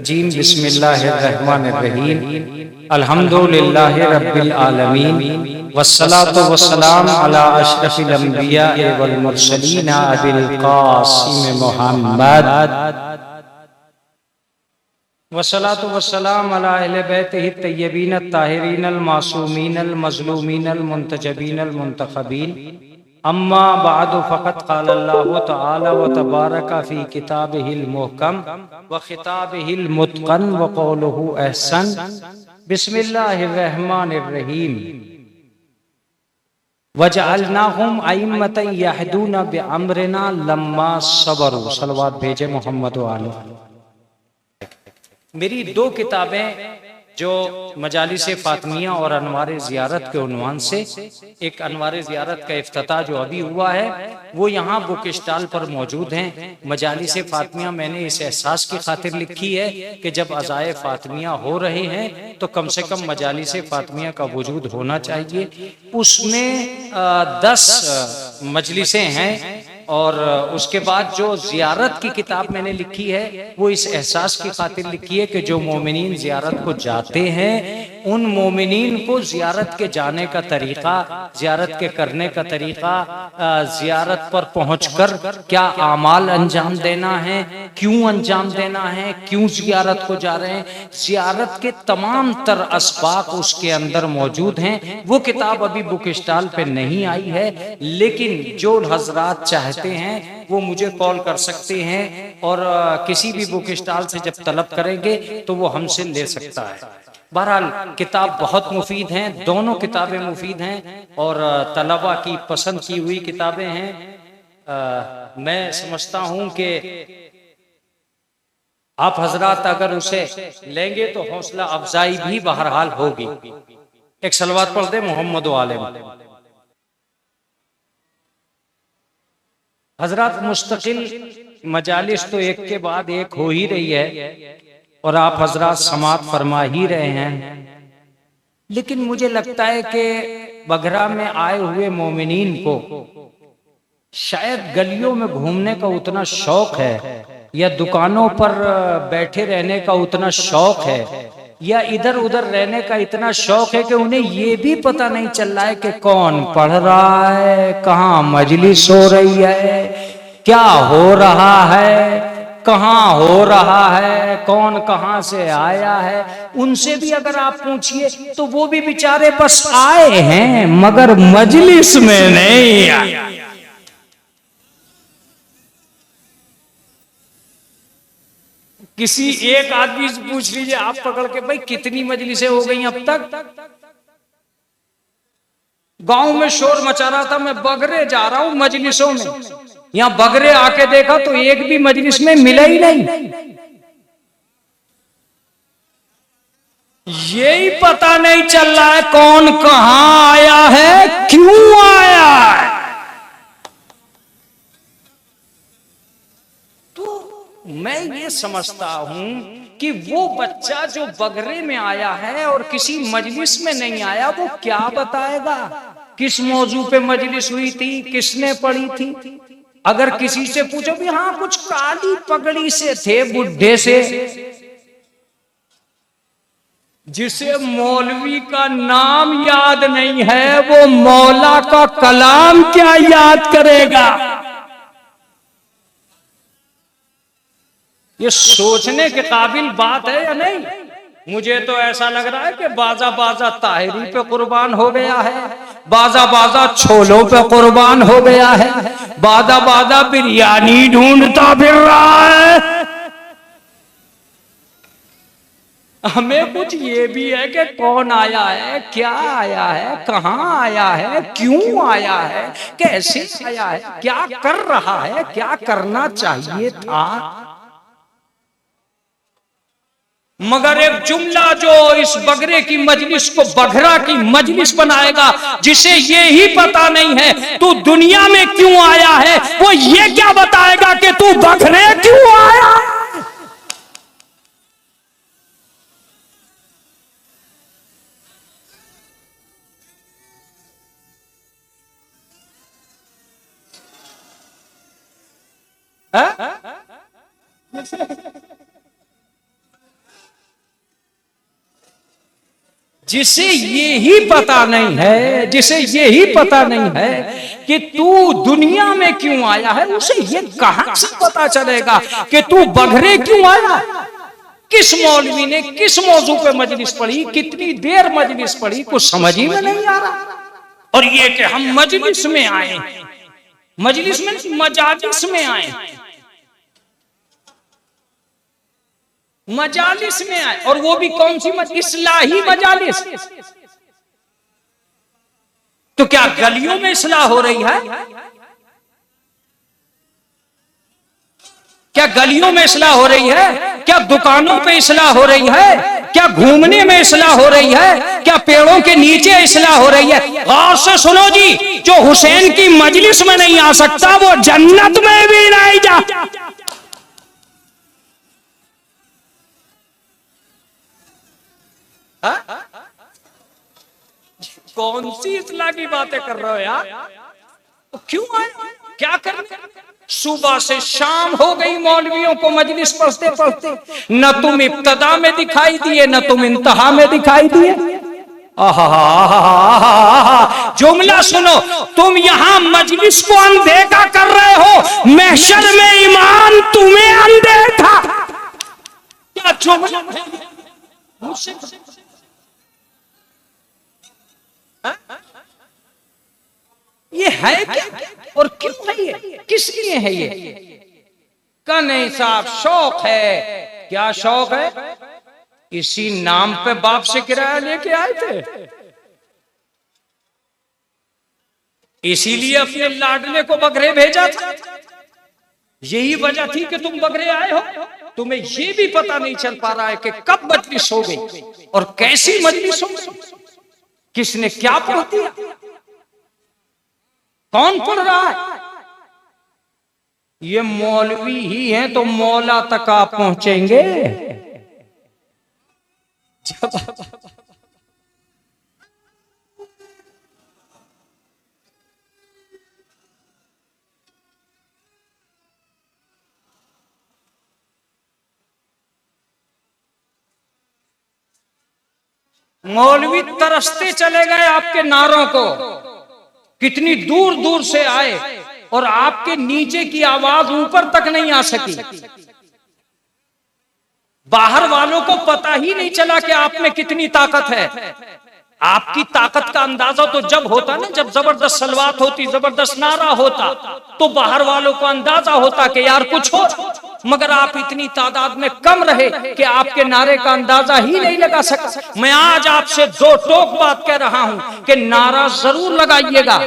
रजीम बिस्मिल्लाहिर्रहमानिर्रहीम अल्हम्दुलिल्लाहि रब्बिल आलमीन वस्सलातु वस्सलाम अला अशरफिल अंबिया वल मुरसलीन अबिल कासिम मुहम्मद वस्सलातु वस्सलाम अला अहले बैतिहि तय्यबीन अत्ताहिरीन अल मासूमीन अल मज़लूमीन अल मुंतजबीन अल मुंतखबीन अम्मा बादु फ़क़त क़ाल अल्लाहु तआला व तबारक फ़ी किताबिहिल मुहकम व खिताबिहिल मुत्क़न व क़ौलुहु अहसन बिस्मिल्लाहिर्रहमानिर्रहीम वजअलनाहुम अइम्मतन यहदूना बिअम्रिना लम्मा सबरू। सलवात भेजे मोहम्मद व आले। मेरी दो किताबें जो मजालिस फ़ातिमिया और अनवार ज़ियारत के उन्वान से, एक अनवार ज़ियारत का इफ्तिताह जो अभी हुआ है वो यहाँ बुक स्टॉल पर मौजूद हैं। मजालिस फ़ातिमिया मैंने इस एहसास की खातिर लिखी है कि जब अज़ाए फ़ातिमिया हो रहे हैं तो कम से कम मजालिस फ़ातिमिया का वजूद होना चाहिए। उसमें 10 मजलिसें हैं और उसके बाद जो ज़ियारत की किताब मैंने लिखी है वो इस एहसास की खातिर लिखी है कि जो मोमिनीन ज़ियारत को जाते हैं उन मोमिनीन को ज़ियारत के जाने का तरीक़ा, ज़ियारत के करने का तरीक़ा, ज़ियारत पर पहुंचकर क्या आमाल अंजाम देना है, क्यों अंजाम देना है, क्यों ज़ियारत को जा रहे हैं, ज़ियारत के तमाम तर असबाब उसके अंदर मौजूद हैं। वो किताब अभी बुक स्टॉल पे नहीं आई है, लेकिन जो हजरात चाहते हैं वो मुझे कॉल कर सकते हैं और किसी भी बुक स्टॉल से जब तलब करेंगे तो वो हमसे ले सकता है। बहरहाल किताब बहुत मुफीद हैं, दोनों किताबें मुफीद हैं और तलबा की पसंद की हुई किताबें हैं। मैं समझता हूं कि आप हजरात अगर उसे लेंगे तो हौसला अफजाई भी बहरहाल होगी। एक सलवात पढ़ दे मोहम्मद व आले। हजरात मुस्तकिल मजालिस तो एक के बाद एक हो ही रही है और आप हजरात समात फरमा ही रहे हैं, लेकिन मुझे लगता है कि बगरा में आए हुए मोमिनीन को शायद गलियों में घूमने का उतना शौक है या दुकानों पर बैठे रहने का उतना शौक है या इधर उधर रहने का इतना शौक है कि उन्हें ये भी पता नहीं चल रहा है कि कौन पढ़ रहा है, कहाँ मजलिस हो रही है, क्या हो रहा है, कहाँ हो रहा है, कौन कहाँ से आया है। उनसे भी अगर आप पूछिए तो वो भी बेचारे बस आए हैं मगर मजलिस में नहीं आए। किसी एक आदमी से पूछ लीजिए आप पकड़ के, भाई कितनी मजलिसें हो गई अब तक। गांव में शोर मचा रहा था, मैं बगरे जा रहा हूं मजलिसों में, यहां बगरे आके देखा तो एक भी मजलिस में मिला ही नहीं। यही पता नहीं चल रहा है कौन कहां आया है, क्यों आया है। मैं ये समझता हूं कि वो बच्चा जो बगरे में आया है और किसी मजलिस में नहीं आया, वो क्या बताएगा किस मौजू पे मजलिस हुई थी, किसने पढ़ी थी। अगर किसी से पूछो भी हाँ कुछ काली पगड़ी से थे, बुढ़े से, जिसे मौलवी का नाम याद नहीं है वो मौला का कलाम क्या याद करेगा। ये सोचने के काबिल बात है या नहीं। मुझे तो ऐसा लग रहा है कि बाजा बाजा ताहिरी पे कुर्बान हो गया है, बाजा बाजा छोलों पे कुर्बान हो गया है, बाजा बाजा बिरयानी ढूंढता फिर रहा है। हमें कुछ ये भी है कि कौन आया है, क्या आया है, कहाँ आया है, क्यों आया है, कैसे आया है, क्या कर रहा है, क्या करना चाहिए था। मगर एक जुमला जो इस बगरे की मजलिस को बगरा की मजलिस बनाएगा, जिसे ये ही पता नहीं है तू दुनिया में क्यों आया है, वो ये क्या बताएगा कि तू बगरे क्यों आया है? जिसे ये ही पता नहीं है, जिसे ये ही पता नहीं है कि तू दुनिया में क्यों आया है, उसे ये कहां से पता चलेगा कि तू बघरे क्यों आया। किस मौलवी ने किस मौजू पे मजलिस पढ़ी, कितनी देर मजलिस पढ़ी, कुछ समझ ही में नहीं आ रहा। और ये कि हम मजलिस में आए, मजलिस में मजालिस में आए, मजालिस में आए, और वो भी कौन सी इस्लाही मजालिस। तो क्या गलियों में इस्लाह हो रही है? क्या गलियों में इस्लाह हो रही है? क्या दुकानों पे इस्लाह हो रही है? क्या घूमने में इस्लाह हो रही है? क्या पेड़ों के नीचे इस्लाह हो रही है? गौर से सुनो जी, जो हुसैन की मजलिस में नहीं आ सकता वो जन्नत में भी नहीं जा। कौन सी इस्लाह की बातें कर रहे हो यार? तो क्यों आए, क्या कर? सुबह से शाम हो गई मौलवियों को मजलिस पढ़ते पढ़ते, न तुम इब्तदा में दिखाई दिए न तुम इंतहा में दिखाई दिए। जुमला सुनो, तुम यहां मजलिस को अनदेखा कर रहे हो, महशर में ईमान तुम्हें अनदेखा। क्या जुमला मुझसे? ये है क्या और क्यों है ये, किस लिए है ये? का नहीं साहब, शौक है। क्या शौक है? इसी नाम पे बाप से किराया लेके आए थे, इसीलिए अपने लाडले को बगरे भेजा था। यही वजह थी कि तुम बगरे आए हो। तुम्हें ये भी पता नहीं चल पा रहा है कि कब मजलिस हो गई और कैसी मजलिस हो गई, किसने क्या पढ़ दिया, कौन पढ़ रहा है। ये मौलवी ही हैं तो मौला तक आप पहुंचेंगे। मौलवी तरसते चले गए आपके नारों को, कितनी दूर दूर से आए और आपके नीचे की आवाज ऊपर तक नहीं आ सकी। बाहर वालों को पता ही नहीं चला कि आप में कितनी ताकत है। आपकी ताकत का अंदाजा तो जब होता ना, जब जबरदस्त सलवात होती, जबरदस्त नारा होता, तो बाहर वालों को अंदाजा होता कि यार कुछ हो। मगर आप इतनी तादाद में कम रहे कि आपके नारे का अंदाजा ही नहीं लगा सका। मैं आज आपसे दो टोक बात कह रहा हूं कि नारा जरूर लगाइएगा,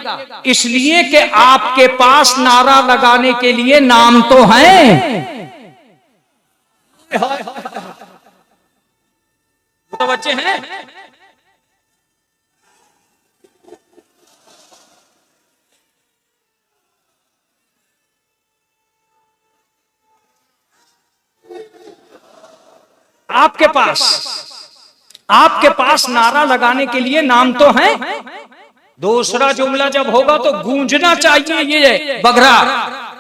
इसलिए कि आपके पास नारा लगाने के लिए नाम तो है। तो बच्चे हैं, आपके पास नारा लगाने के लिए नाम तो है। दूसरा जुमला जब होगा तो गूंजना चाहिए, ये बगरा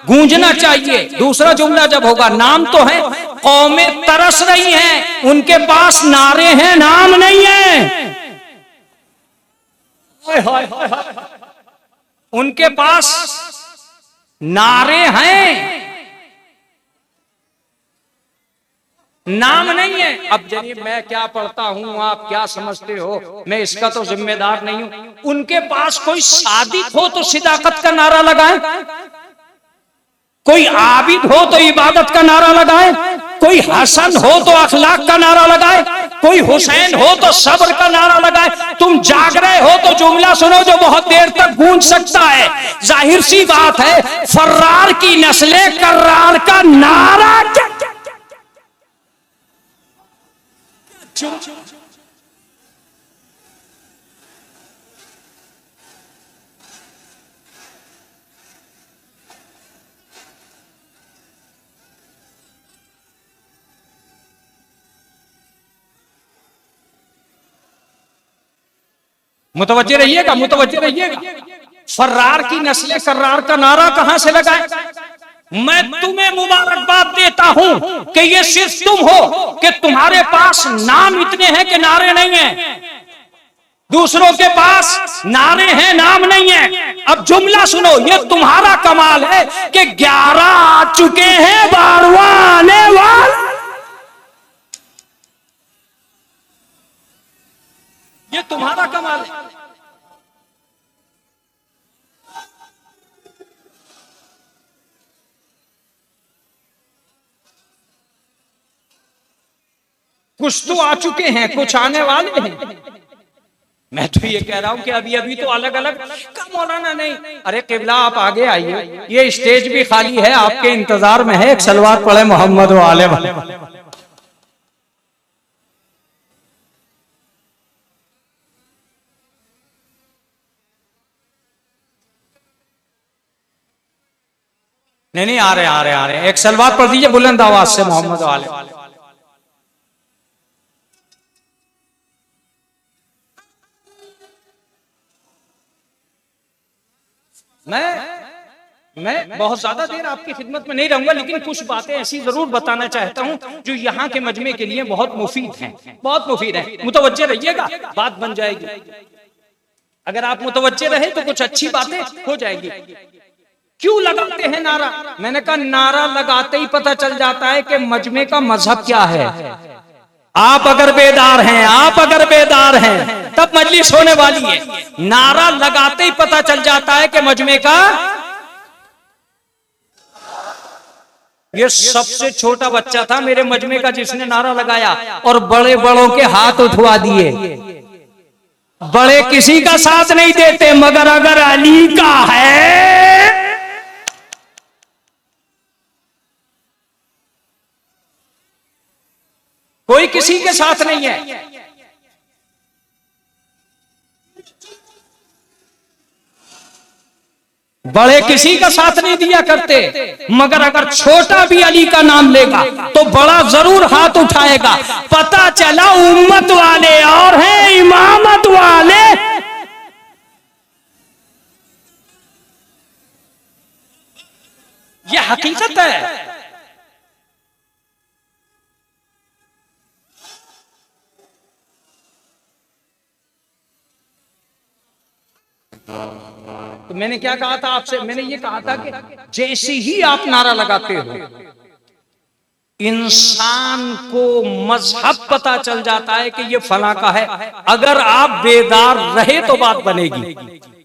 गूंजना चाहिए। दूसरा जुमला जब होगा, नाम तो है, कौमें तरस रही हैं, उनके पास नारे हैं, नाम नहीं है। उनके पास नारे हैं, नाम नहीं है। अब जरिए मैं क्या पढ़ता हूं, आप क्या समझते हो, मैं इसका तो जिम्मेदार नहीं हूं। उनके पास कोई सादिक हो तो सिदाकत का नारा लगाए, कोई आबिद हो तो इबादत का नारा लगाए, कोई हसन हो तो अखलाक का नारा लगाए, कोई हुसैन हो तो सब्र का नारा लगाए। तुम जाग रहे हो तो जुमला सुनो जो बहुत देर तक गूंज सकता है। जाहिर सी बात है, फर्रार की नस्ले कर्रार का नारा क्या? मुतवज्जे रहिएगा, मुतवज्जे रहिएगा। फर्रार की नस्लें कर्रार का नारा कहां से लगाए? मैं तुम्हें मुबारकबाद देता हूं कि ये सिर्फ तुम हो कि तुम्हारे पास नाम इतने हैं कि नारे नहीं हैं। दूसरों के पास नारे हैं, नाम नहीं है। अब जुमला सुनो, ये तुम्हारा कमाल है कि 11 आ चुके हैं, 12वां आने वाला। ये तुम्हारा कमाल है। कुछ तो आ चुके हैं, कुछ आने वाले हैं। मैं तो ये कह रहा हूं कि अभी अभी तो अलग अलग का मौलाना नहीं। अरे किबला आप आगे आइए, ये स्टेज भी खाली है, आपके इंतजार में है। एक सलवात पढ़े मोहम्मद वाले वाले। नहीं, आ रहे। एक सलवात पढ़ दीजिए बुलंद आवाज से मोहम्मद वाले। मैं बहुत ज्यादा देर आपकी खिदमत में नहीं रहूंगा, लेकिन कुछ बातें ऐसी जरूर बताना चाहता हूं जो यहाँ के मजमे के लिए बहुत मुफीद हैं, बहुत मुफीद हैं। मुतवज्जे रहिएगा, बात बन जाएगी। अगर आप मुतवज्जे रहे तो कुछ अच्छी बातें हो जाएगी। क्यों लगाते हैं नारा? मैंने कहा नारा लगाते ही पता चल जाता है कि मजमे का मजहब क्या है। आप अगर बेदार हैं तब मजलिस होने वाली है। नारा लगाते ही पता चल जाता है कि मजमे का। ये सबसे छोटा बच्चा था मेरे मजमे का जिसने नारा लगाया, और बड़े बड़ों के हाथ उठवा दिए। बड़े किसी का साथ नहीं देते, मगर अगर अली का है कोई किसी के साथ नहीं है। बड़े किसी का साथ नहीं दिया करते, मगर अगर छोटा भी अली का नाम लेगा तो बड़ा जरूर हाथ उठाएगा। पता चला उम्मत वाले और हैं इमामत वाले। यह हकीकत है। तो मैंने क्या कहा था आपसे? मैंने ये कहा था कि जैसे ही आप नारा लगाते हो, इंसान को मजहब पता चल जाता है कि ये फला का है। अगर आप बेदार रहे तो बात बनेगी।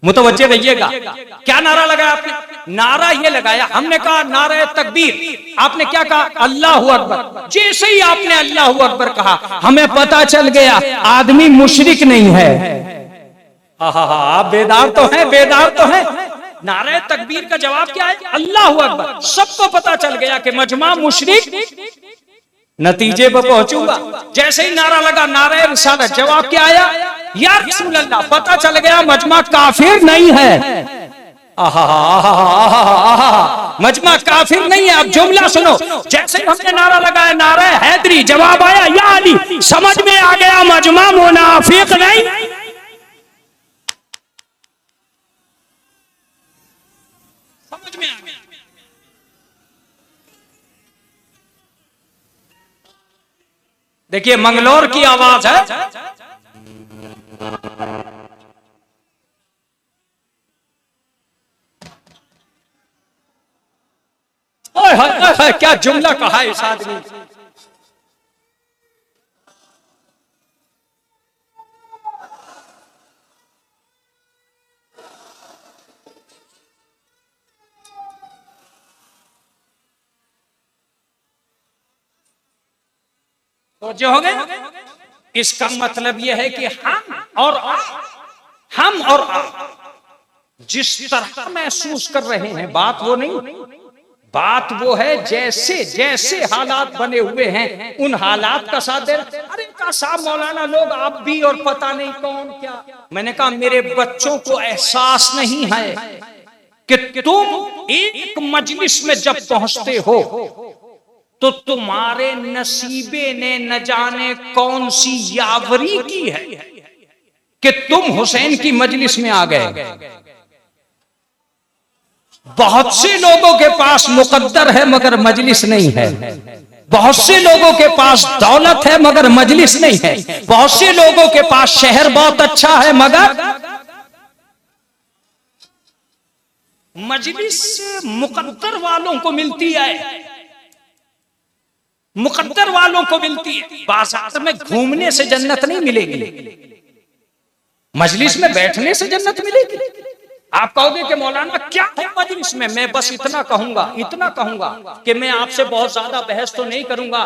मुतवज्जे रहिएगा। क्या नारा लगाया आपने? नारा ये लगाया, हमने कहा नारा तकबीर। आपने क्या कहा? अल्लाहू अकबर। जैसे ही आपने अल्लाहू अकबर कहा, हमें पता चल गया आदमी मुशरिक नहीं है। आप बेदार तो हैं। नारे तकबीर का जवाब क्या है? अल्लाहू अकबर। सबको पता चल गया कि मजमा मुशरिक। नतीजे पर पहुंचूंगा। जैसे ही नारा लगा नारे रिसालत, जवाब क्या आया? या रसूल अल्लाह। पता चल गया मजमा काफिर नहीं है। मजमा काफिर नहीं है। अब जुमला सुनो, जैसे ही हमने नारा लगाया नारा हैदरी, जवाब आया या अली। समझ में आ गया मजमा मुनाफिक नहीं। समझ में आ गया। देखिए मंगलौर की आवाज है। ओए हाय क्या जुमला कहा है इस आदमी। तो जो हो गए, इसका मतलब यह है कि हम और आप जिस तरह महसूस कर रहे हैं, बात वो नहीं, बात वो है जैसे जैसे हालात बने हुए हैं उन हालात का साथ दे। अरे का साहब मौलाना लोग आप भी और पता नहीं कौन क्या। मैंने कहा मेरे बच्चों को एहसास नहीं है कि तुम एक मजलिस में जब पहुंचते हो तो तुम्हारे नसीबे ने न जाने कौन सी यावरी की है कि तुम हुसैन की मजलिस में आ गए। बहुत से लोगों के पास मुकद्दर है मगर मजलिस नहीं है। बहुत से लोगों के पास दौलत है मगर मजलिस नहीं है। बहुत से लोगों के पास शहर बहुत अच्छा है मगर मजलिस मुकद्दर वालों को मिलती है, मुकद्दर वालों को मिलती है। बाजार में घूमने से जन्नत नहीं मिलेगी, मजलिस में बैठने से जन्नत मिलेगी। आप कहोगे कि मौलाना क्या है मजलिस में? मैं बस इतना कहूंगा कि मैं आपसे बहुत ज्यादा बहस तो नहीं करूंगा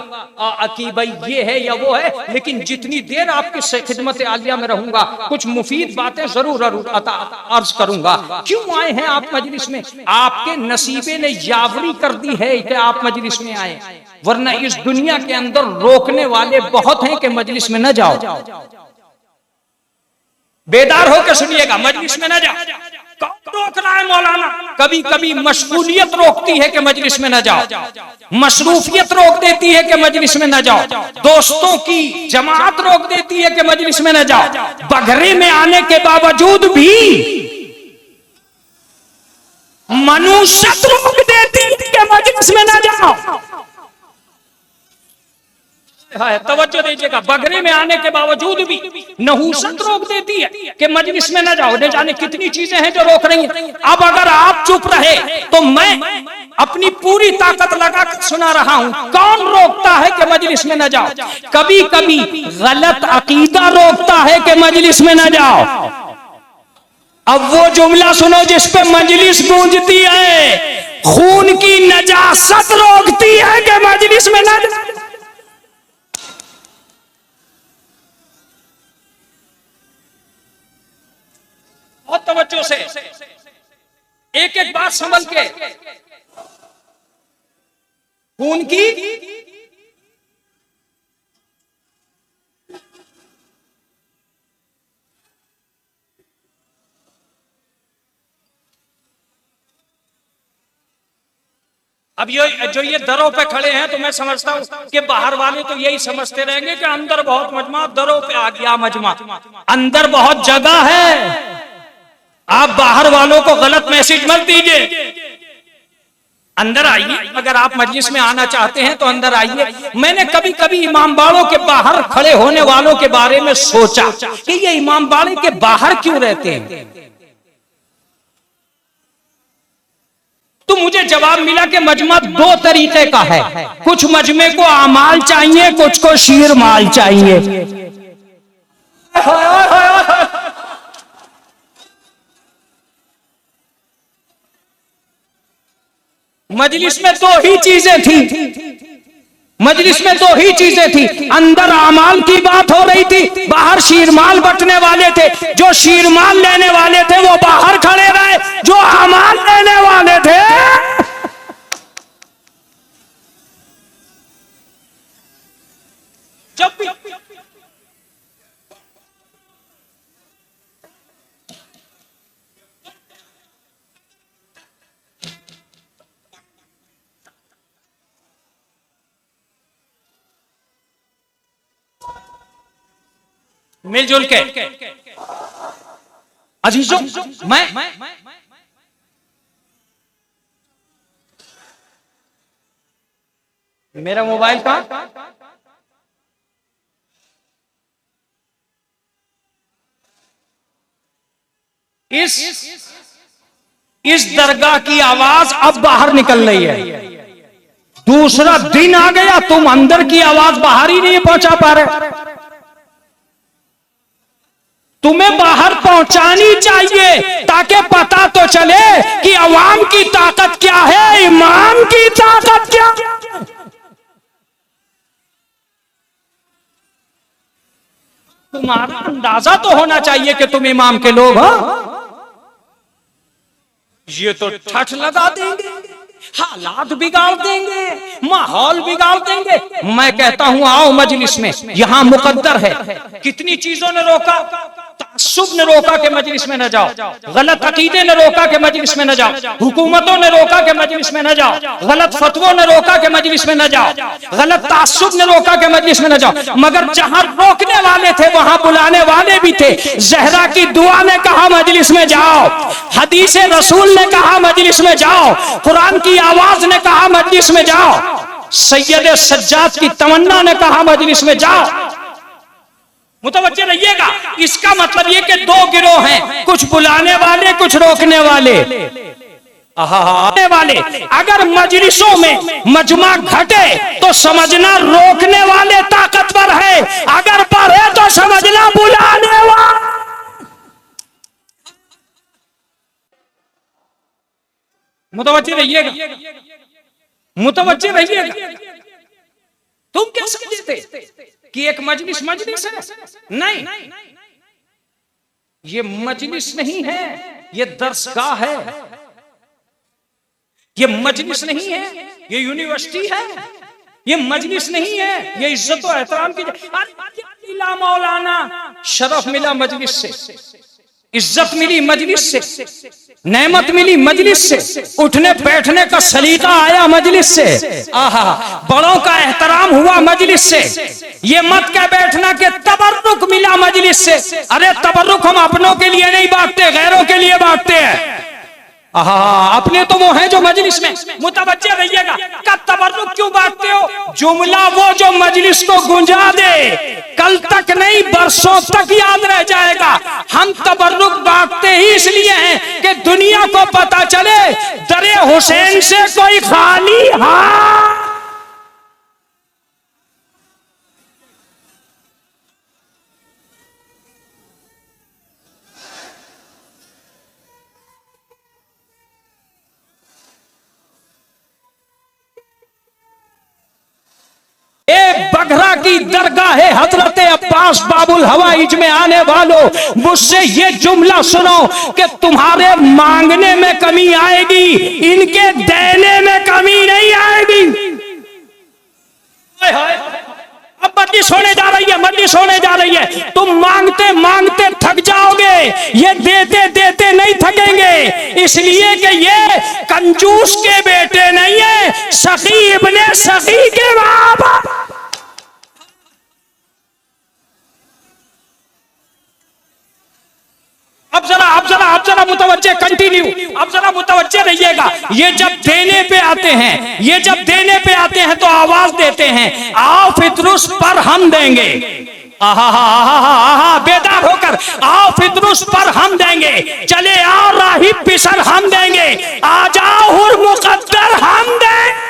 कि भाई ये है या वो है, लेकिन जितनी देर आपकी खिदमत आलिया में रहूंगा कुछ मुफीद बातें जरूर अर्ज करूंगा। क्यों आए हैं आप मजलिस में? आपके नसीबे ने यावरी कर दी है कि आप मजलिस में आए, वरना इस दुनिया के अंदर रोकने वाले बहुत हैं कि मजलिस में न जाओ। बेदार होकर सुनिएगा, मजलिस में न जाओ। कौन रोक रहा है मौलाना? कभी कभी मशगूलियत रोकती है कि मजलिस में न जाओ, मसरूफियत रोक देती है कि मजलिस में न जाओ, दोस्तों की जमात रोक देती है कि मजलिस में न जाओ। बघरे में आने के बावजूद भी मनुष्यत रोक देती है कि मजलिस में न जाओ। तवज्जो दीजिएगा, बगरे में आने के बावजूद भी नहूसत रोक देती है कि मजलिस में न जाओ। न जाने कितनी चीजें हैं जो रोक रही हैं। अब अगर आप चुप रहे तो मैं अपनी पूरी ताकत लगाकर सुना रहा हूं, कौन रोकता है कि मजलिस में न जाओ? कभी कभी गलत अकीदा रोकता है कि मजलिस में न जाओ। अब वो जुमला सुनो जिस पे मजलिस गूंजती है, खून की नजासत रोकती है कि मजलिस में न जाओ। बहुत तवज्जो से एक एक बात समझ के, खून की अब ये जो ये दरों पे खड़े हैं तो मैं समझता हूं कि बाहर वाले तो यही समझते रहेंगे कि अंदर बहुत मजमा, दरों पे आ गया मजमा। अंदर बहुत जगह है, आप बाहर वालों को गलत मैसेज मत दीजिए। अंदर आइए, अगर आप मजलिस में आना चाहते हैं तो अंदर आइए। मैंने कभी कभी इमाम बाड़ों के बाहर खड़े होने वालों के बारे में सोचा कि ये इमाम बाड़े के बाहर क्यों रहते हैं, तो मुझे जवाब मिला कि मजमा दो तरीके का है। कुछ मजमे को आमाल चाहिए, कुछ को शीर माल चाहिए। मजलिस में दो ही चीजें थी, मजलिस में दो ही चीजें थी। अंदर आमाल की बात हो रही थी, बाहर शीरमाल बंटने वाले थे। जो शीरमाल लेने वाले थे वो बाहर खड़े रहे, जो आमाल लेने वाले थे जब भी मिलजुल के अजीजों, मैं मेरा मोबाइल का इस दरगाह की आवाज अब बाहर निकल रही है। दूसरा दिन आ गया, तुम अंदर की आवाज बाहर ही नहीं पहुंचा पा रहे। तुम्हें बाहर पहुंचानी चाहिए ताकि पता तो चले कि अवाम की ताकत क्या है, इमाम की ताकत क्या है। तुम्हारा अंदाजा तो होना चाहिए कि तुम इमाम के लोग हो। ये तो ठठ लगा देंगे, हालात बिगाड़ देंगे, माहौल बिगाड़ देंगे। मैं कहता हूं आओ मजलिस में, यहां मुकद्दर है। कितनी चीजों ने रोका, तासुब ने रोका कि मजलिस में न जाओ, गलत अकीदे ने रोका कि मजलिस में न जाओ, हुकूमतों ने रोका कि मजलिस में न जाओ, गलत फतवों ने रोका कि मजलिस में न जाओ, गलत तासुब ने रोका कि मजलिस में न जाओ। मगर जहां रोकने वाले थे वहां बुलाने वाले भी थे। जहरा की दुआ ने कहा मजलिस में जाओ, हदीस रसूल ने कहा मजलिस में जाओ, कुरान की आवाज ने कहा मजलिस में जाओ। सैयद सज्जाद की तमन्ना ने कहा मजलिस में जाओ। मुतवज्जे रहिएगा, इसका मतलब ये कि दो गिरोह हैं, कुछ बुलाने वाले कुछ रोकने वाले। वाले अगर मजलिसों में मजमा घटे तो समझना रोकने वाले ताकतवर है, अगर बढ़े तो समझना बुलाने वाले। मुतवज्जे रहिएगा, मुतवज्जे रहिएगा। तुम क्या समझते कि एक मजलिस मजलिस है? नहीं, ये मजलिस नहीं है, ये दरसगाह है। ये मजलिस नहीं है, ये यूनिवर्सिटी है। ये मजलिस नहीं है, ये इज्जत और एहतराम की मिला मौलाना, शरफ मिला मजलिस से, इज्जत मिली मजलिस से, नेमत मिली मजलिस से, उठने बैठने का सलीका आया मजलिस से, आहा, बड़ों का एहतराम हुआ मजलिस से। ये मत क्या बैठना के तबर्रुक मिला मजलिस से। अरे तबर्रुक हम अपनों के लिए नहीं बांटते, गैरों के लिए बांटते हैं। अपने तो वो हैं जो मजलिस में। मुतवज्जे रहिएगा, का तबर्रुक क्यों बांटते हो? जुमला वो जो मजलिस को गुंजा दे, कल तक नहीं बरसों तक याद रह जाएगा। हम तबर्रुक बांटते ही इसलिए हैं कि दुनिया को पता चले दरे हुसैन से कोई खाली हाथ। बगरा की दरगाह है हजरत अब्बास बाबुल हवाइज में आने वालों, मुझसे ये जुमला सुनो कि तुम्हारे मांगने में कमी आएगी, इनके देने में कमी नहीं आएगी। अब मजलिस होने जा रही है, मजलिस होने जा रही है। तुम मांगते मांगते थक जाओगे, ये देते देते नहीं थकेंगे, इसलिए कि ये कंजूस के बेटे नहीं है, सखी इब्ने सखी के बाप। अब जरा मुतवज्जे कंटिन्यू, अब जरा मुतवज्जे रहिएगा। ये जब देने पे आते हैं, ये जब देने पे आते हैं तो आवाज देते हैं, आओ फितरुस पर हम देंगे। बेदार होकर आओ फितरुस पर हम देंगे, चले आओ राहिब पिसर हम देंगे, आ जाओ हुर मुकद्दर हम देंगे।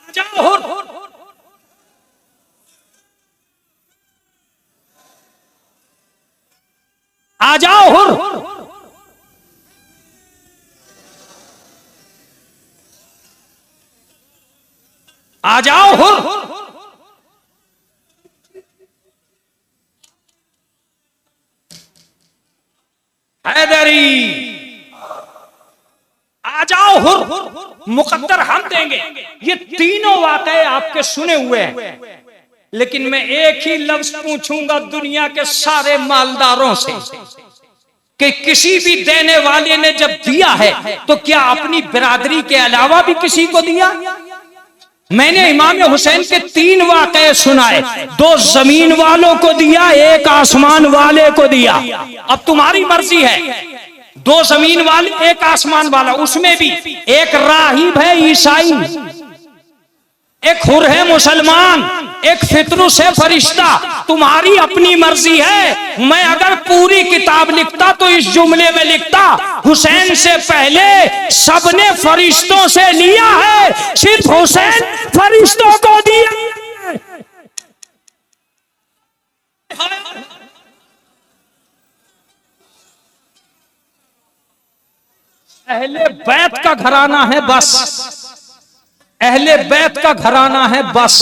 आ जाओ हुर, आ जाओ हुर, आ जाओ हुर। हैदरी आ जाओ हुर, मुकद्दर हम देंगे। ये तीनों वाक़े आपके सुने हुए हैं, लेकिन मैं एक ही लफ्ज पूछूंगा दुनिया के सारे मालदारों से कि किसी भी देने वाले ने जब दिया है तो क्या अपनी बिरादरी के अलावा भी किसी को दिया? मैंने इमाम हुसैन के 3 वाक़े सुनाए, 2 जमीन वालों को दिया, 1 आसमान वाले को दिया। अब तुम्हारी मर्जी है, 2 जमीन वाले 1 आसमान वाला, उसमें भी एक राहिब है ईसाई, एक हुर है मुसलमान, एक फितरुस है फरिश्ता। तुम्हारी अपनी मर्जी है। मैं अगर पूरी किताब लिखता तो इस जुमले में लिखता, हुसैन से पहले सबने फरिश्तों से लिया है, सिर्फ हुसैन फरिश्तों को दिया। अहले बैत का घराना है बस, अहले बैत का घराना है बस,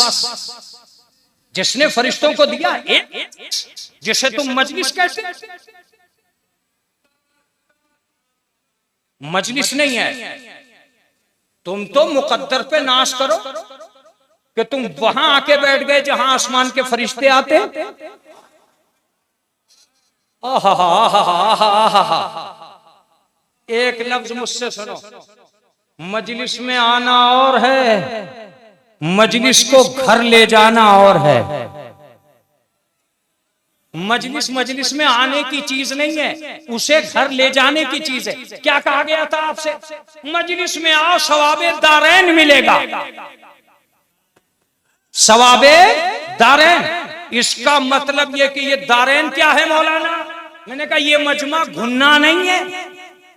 जिसने फरिश्तों को दिया। जिसे तुम मजलिस कहते, मजलिस नहीं है। तुम तो मुकद्दर पे नाश करो कि तुम वहां आके बैठ गए जहां आसमान के फरिश्ते आते। एक लफ्ज मुझसे सुनो, मजलिस में आना और है, मजलिस को घर ले जाना और है। मजलिस मजलिस में आने की चीज नहीं है, उसे घर ले जाने की चीज है। क्या कहा गया था आपसे? मजलिस में आओ, सवाबे दारैन मिलेगा, सवाबे दारैन। इसका मतलब ये कि ये दारैन क्या है मौलाना? मैंने कहा ये मजमा घुन्ना नहीं है,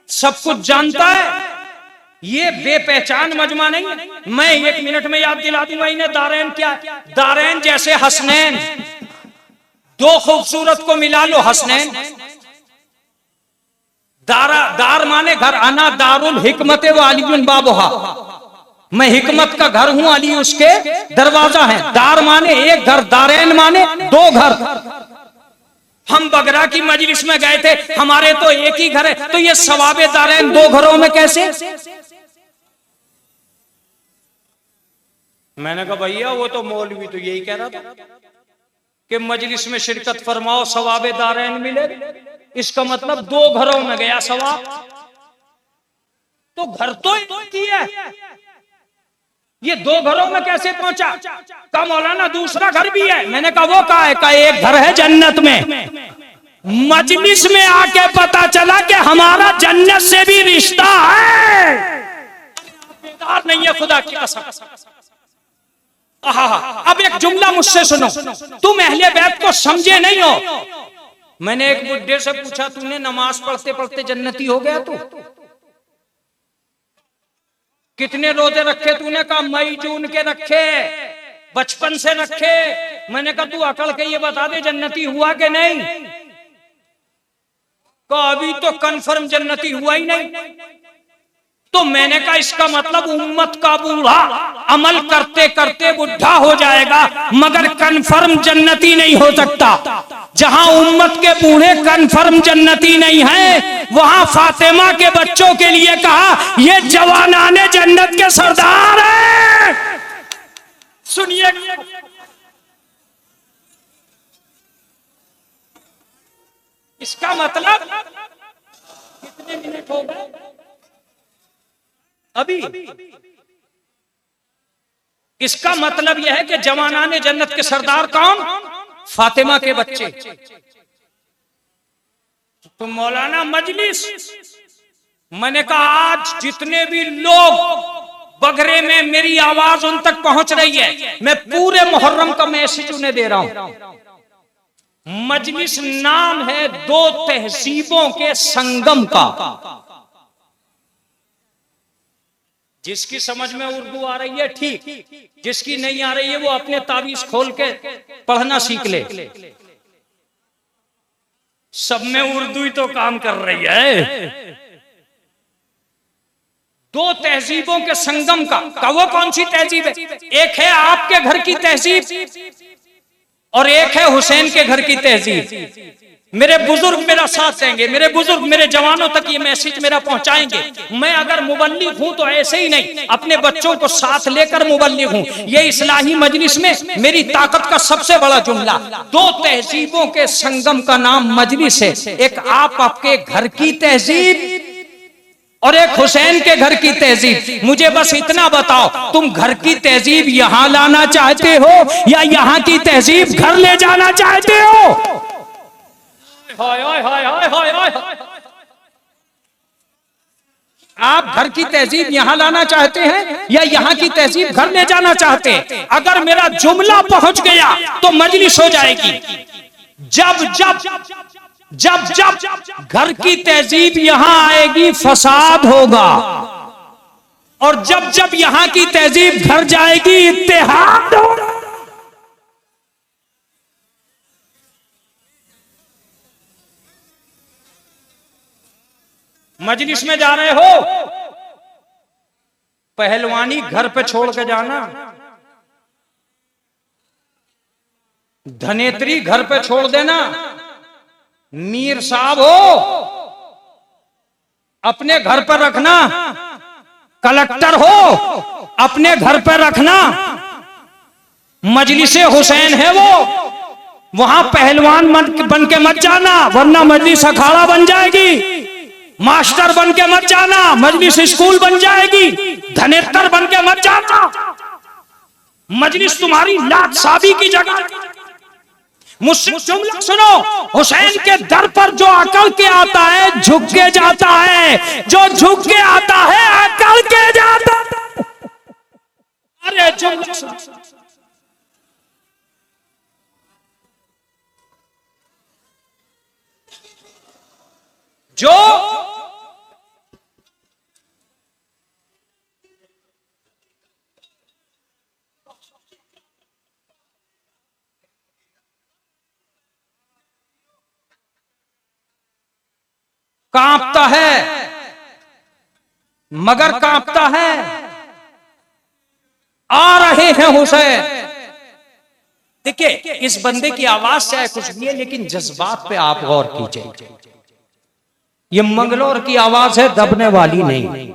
सब कुछ जानता है, ये बेपहचान मजमा नहीं है। मैं 1 मिनट में याद दिला दूंगा इन्हें दारैन क्या है। दारैन जैसे हसनैन, दो खूबसूरत को मिला लो हसनैन। दार माने घर, अना दारुल हिकमत व अलीयुन बाबुहा, मैं हिकमत का घर हूं, अली उसके दरवाजा है। दार माने एक घर, दारैन माने 2 घर। हम बगरा की मजलिस में गए थे, हमारे तो एक ही घर है, तो ये सवाबे दारैन 2 घरों में कैसे? मैंने कहा भैया वो तो मौलवी तो यही कह रहा था कि मजलिस में शिरकत फरमाओ, सवाबे दारैन मिले। इसका मतलब 2 घरों में गया सवाब, तो घर तो एक ही है, ये 2 घरों में कैसे पहुंचा? कहा मौलाना दूसरा घर भी है। मैंने कहा वो कहा है? का एक घर है जन्नत में। मजलिस में आके पता चला कि हमारा जन्नत से भी रिश्ता है। बेकार नहीं है खुदा की कसम। अब एक जुमला मुझसे सुनो, तुम अहले बैत को समझे नहीं हो। मैंने एक बुड्ढे से पूछा, तूने नमाज पढ़ते पढ़ते जन्नती हो गया तू? कितने रोजे रखे तूने? कहा मई जून के रखे, बचपन से रखे। मैंने कहा तू अकल के ये बता दे जन्नती हुआ कि नहीं? कहा अभी तो कंफर्म जन्नती हुआ ही नहीं। तो मैंने कहा इसका मतलब उम्मत का बूढ़ा अमल करते करते बुढ़ा हो जाएगा, मगर कंफर्म जन्नती नहीं हो सकता। जहां उम्मत के बूढ़े कंफर्म जन्नती नहीं है, वहां फातिमा के बच्चों के लिए कहा ये जवानाने जन्नत के सरदार हैं। सुनिए, इसका मतलब कितने मिनट हो गए अभी? इसका मतलब यह है कि जवानाने जन्नत के सरदार कौन? फातिमा के बच्चे। तो मौलाना मजलिस, मैंने कहा आज जितने भी लोग बगरे में मेरी आवाज उन तक पहुंच रही है, मैं पूरे मुहर्रम का मैसेज उन्हें दे रहा हूं। मजलिस नाम है 2 तहजीबों के संगम का। जिसकी समझ में उर्दू आ रही है ठीक, जिसकी नहीं आ रही है वो अपने ताबीज खोल के पढ़ना सीख ले। सब में उर्दू ही तो काम कर रही है। 2 तहजीबों के संगम का वो कौन सी तहजीब है? एक है आपके घर की तहजीब और एक है हुसैन के घर की तहजीब। मेरे बुजुर्ग मेरा साथ देंगे, मेरे बुजुर्ग मेरे जवानों तक ये मैसेज मेरा पहुंचाएंगे। मैं अगर मुबल्लिग हूं तो ऐसे ही नहीं, अपने बच्चों को साथ लेकर मुबल्लिग हूं। ये इस्लाही मजलिस में मेरी ताकत का सबसे बड़ा जुमला। 2 तहजीबों के संगम का नाम मजलिस है। एक आप आपके घर की तहजीब और एक हुसैन के घर की तहजीब। मुझे बस इतना बताओ, तुम घर की तहजीब यहां लाना चाहते हो या यहां की तहजीब घर ले जाना चाहते हो? हाय हाय हाय हाय हाय हाय। आप घर की तहजीब यहां लाना चाहते हैं या यहां की तहजीब घर ले जाना चाहते हैं? अगर मेरा जुमला पहुंच गया तो मजलिस हो जाएगी। जब जब जब जब घर की तहजीब यहां आएगी फसाद होगा, और जब जब यहां की तहजीब घर जाएगी इत्तेहाद होगा। मजलिस में जा रहे हो, पहलवानी घर पे छोड़ के जाना, धनेत्री घर पे छोड़ देना। मीर साहब हो अपने घर पर रखना, कलेक्टर हो अपने घर पर रखना। मजलिस हुसैन है वो, वहां पहलवान बन के मत जाना वरना मजलिस अखाड़ा बन जाएगी। मास्टर बन के मत जाना, मजलिस स्कूल बन जाएगी। धनेतर बन के मत जाना, मजलिस तुम्हारी लात साबी की जगह। मुझसे जुमला सुनो, हुसैन के दर पर जो अकल के आता है झुक के जाता है, जो झुक के आता है अकल के जाता है। अरे जुमला सुनो, जो कांपता है मगर कांपता है, आ रहे हैं हुसैन। देखिए इस बंदे की आवाज चाहे कुछ भी है, लेकिन जज्बात पे आप गौर कीजिए। ये मंगलौर की आवाज है, दबने वाली नहीं।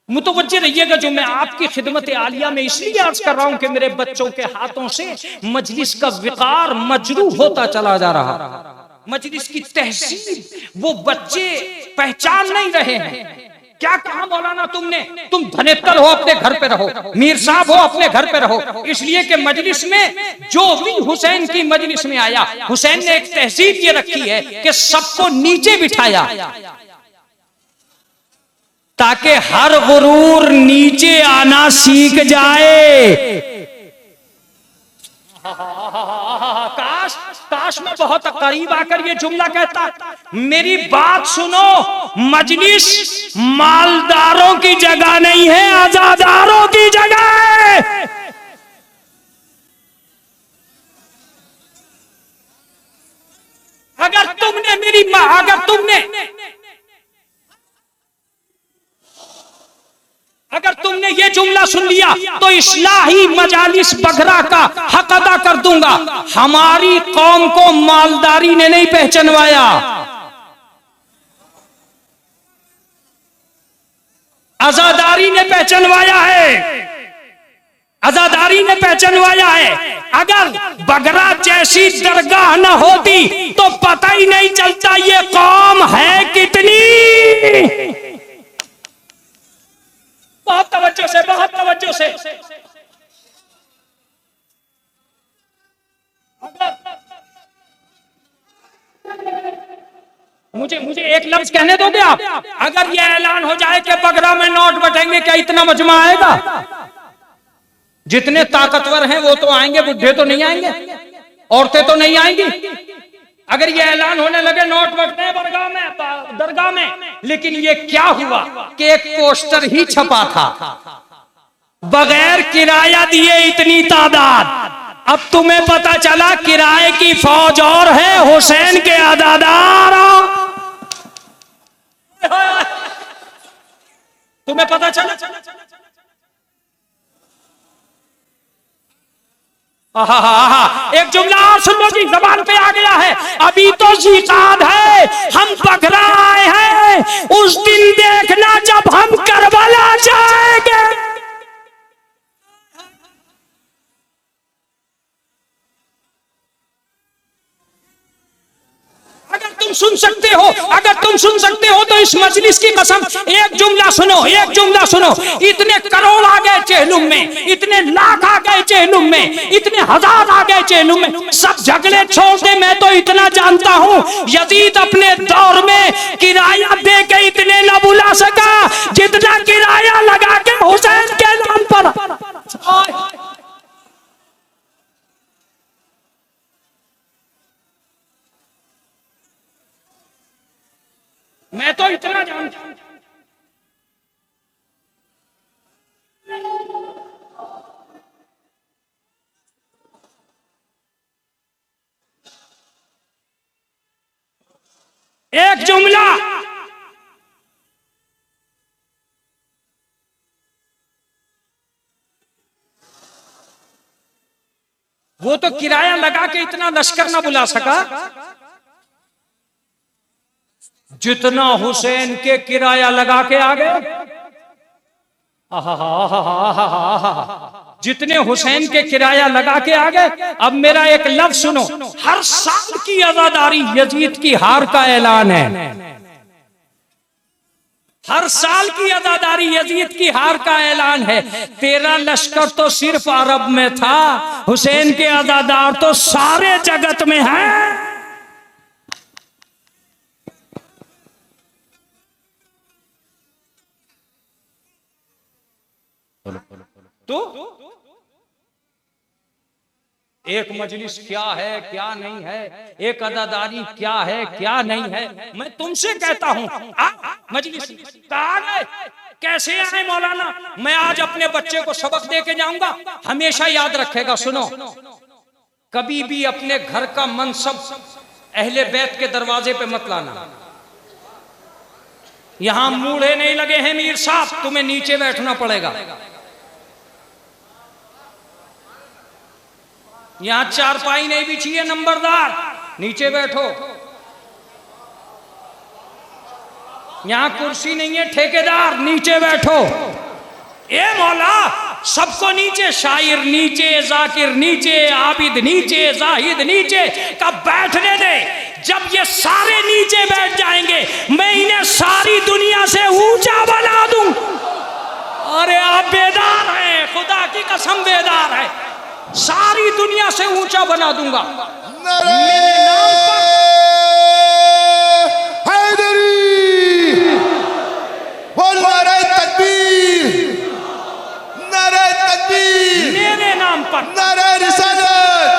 मुतवज्जे रहिएगा, जो मैं आपकी खिदमत आलिया में इसलिए अर्ज कर रहा हूं कि मेरे बच्चों के हाथों से मजलिस का विकार मजरूह होता चला जा रहा, मजलिस की तहसीब वो बच्चे पहचान नहीं रहे हैं। क्या कहा मौलाना तुमने, तुम धनेतर हो अपने घर पे रहो, मीर साहब हो अपने घर पे रहो, इसलिए कि मजलिस में जो भी हुसैन की मजलिस में आया, हुसैन ने एक तहसीब ये रखी है कि सबको नीचे बिठाया ताकि हर गुरूर नीचे आना सीख जाए। काश काश मैं बहुत करीब आकर ये जुमला कहता। मेरी बात सुनो, मजलिस मालदारों की जगह नहीं है, आजादारों की जगह है। अगर तुमने ये जुमला सुन लिया तो इस्लाही मजालिस बघरा का हक अदा कर दूंगा। हमारी कौम को मालदारी ने नहीं पहचानवाया, आजादारी ने पहचानवाया है, आजादारी ने पहचानवाया है। अगर बघरा जैसी दरगाह न होती तो पता ही नहीं चलता ये कौम है कितनी। बहुत तवज्जो से, बहुत तवज्जो से। मुझे एक लफ्ज कहने दोगे आप? अगर यह ऐलान हो जाए कि बगरा में नोट बटेंगे, क्या इतना मजमा आएगा? जितने ताकतवर हैं वो तो आएंगे, बुढ़े तो नहीं आएंगे, औरतें तो नहीं आएंगी। अगर ये ऐलान होने लगे नोट बटने दरगाह में, लेकिन ये क्या हुआ कि एक पोस्टर ही छपा था, बगैर किराया दिए इतनी तादाद। अब तुम्हें पता चला किराए की फौज और है, हुसैन के आदादार। तुम्हें पता चला? एक जुमला और सुन लो जी, जबान पे आ गया है। अभी तो जिहाद है, हम बघरा आए हैं, उस दिन देखना जब हम करबला जाएंगे। अगर तुम सुन सकते हो, अगर तुम सुन सकते हो तो इस मजलिस की कसम, एक जुमला सुनो, एक जुमला सुनो। इतने करोड़ आ गए चेहलुम में, इतने लाख आ गए चेहलुम में, इतने हजार आ गए चेहलुम में, सब झगड़े छोड़ दे। मैं तो इतना जानता हूं, यजीद अपने दौर में किराया दे के इतने न बुला सका जितना किराया लगा के हुसैन के नाम पर। मैं तो इतना जानता हूं। एक जुमला, वो तो किराया लगा के इतना लश्कर ना बुला सका जितना हुसैन के किराया लगा के आ गए। जितने हुसैन के किराया लगा के आ गए। अब मेरा एक लफ्ज सुनो, हर साल की आजादारी यजीद की हार का ऐलान है। हर साल की अदादारी यजीद की हार का ऐलान है। तेरा लश्कर तो सिर्फ अरब में था, हुसैन के अदादार तो सारे जगत में हैं। तो एक मजलिस क्या है क्या नहीं है, एक अदादारी क्या है क्या नहीं है, मैं तुमसे कहता हूं मजलिस कहाँ गए, कैसे आए मौलाना। मैं आज अपने बच्चे को सबक दे के जाऊंगा, हमेशा याद रखेगा। सुनो, कभी भी अपने घर का मनसब अहले बैत के दरवाजे पे मत लाना। यहां मूढ़े नहीं लगे हैं मीर साहब, तुम्हें नीचे बैठना पड़ेगा। यहां चारपाई नहीं बिछी है नंबरदार, नीचे बैठो। यहां कुर्सी नहीं है ठेकेदार, नीचे बैठो। ए मौला, सबको नीचे, शायर नीचे, जाकिर नीचे, आबिद नीचे, जाहिद नीचे, कब बैठने दे। जब ये सारे नीचे बैठ जाएंगे, मैं इन्हें सारी दुनिया से ऊंचा बना दूं। अरे आप बेदार हैं, खुदा की कसम बेदार है, सारी दुनिया से ऊंचा बना दूंगा। मेरे नाम पर हैदरी, बोल नारे तकबीर, नारे तकबीर, मेरे नाम पर नारे रिसालत,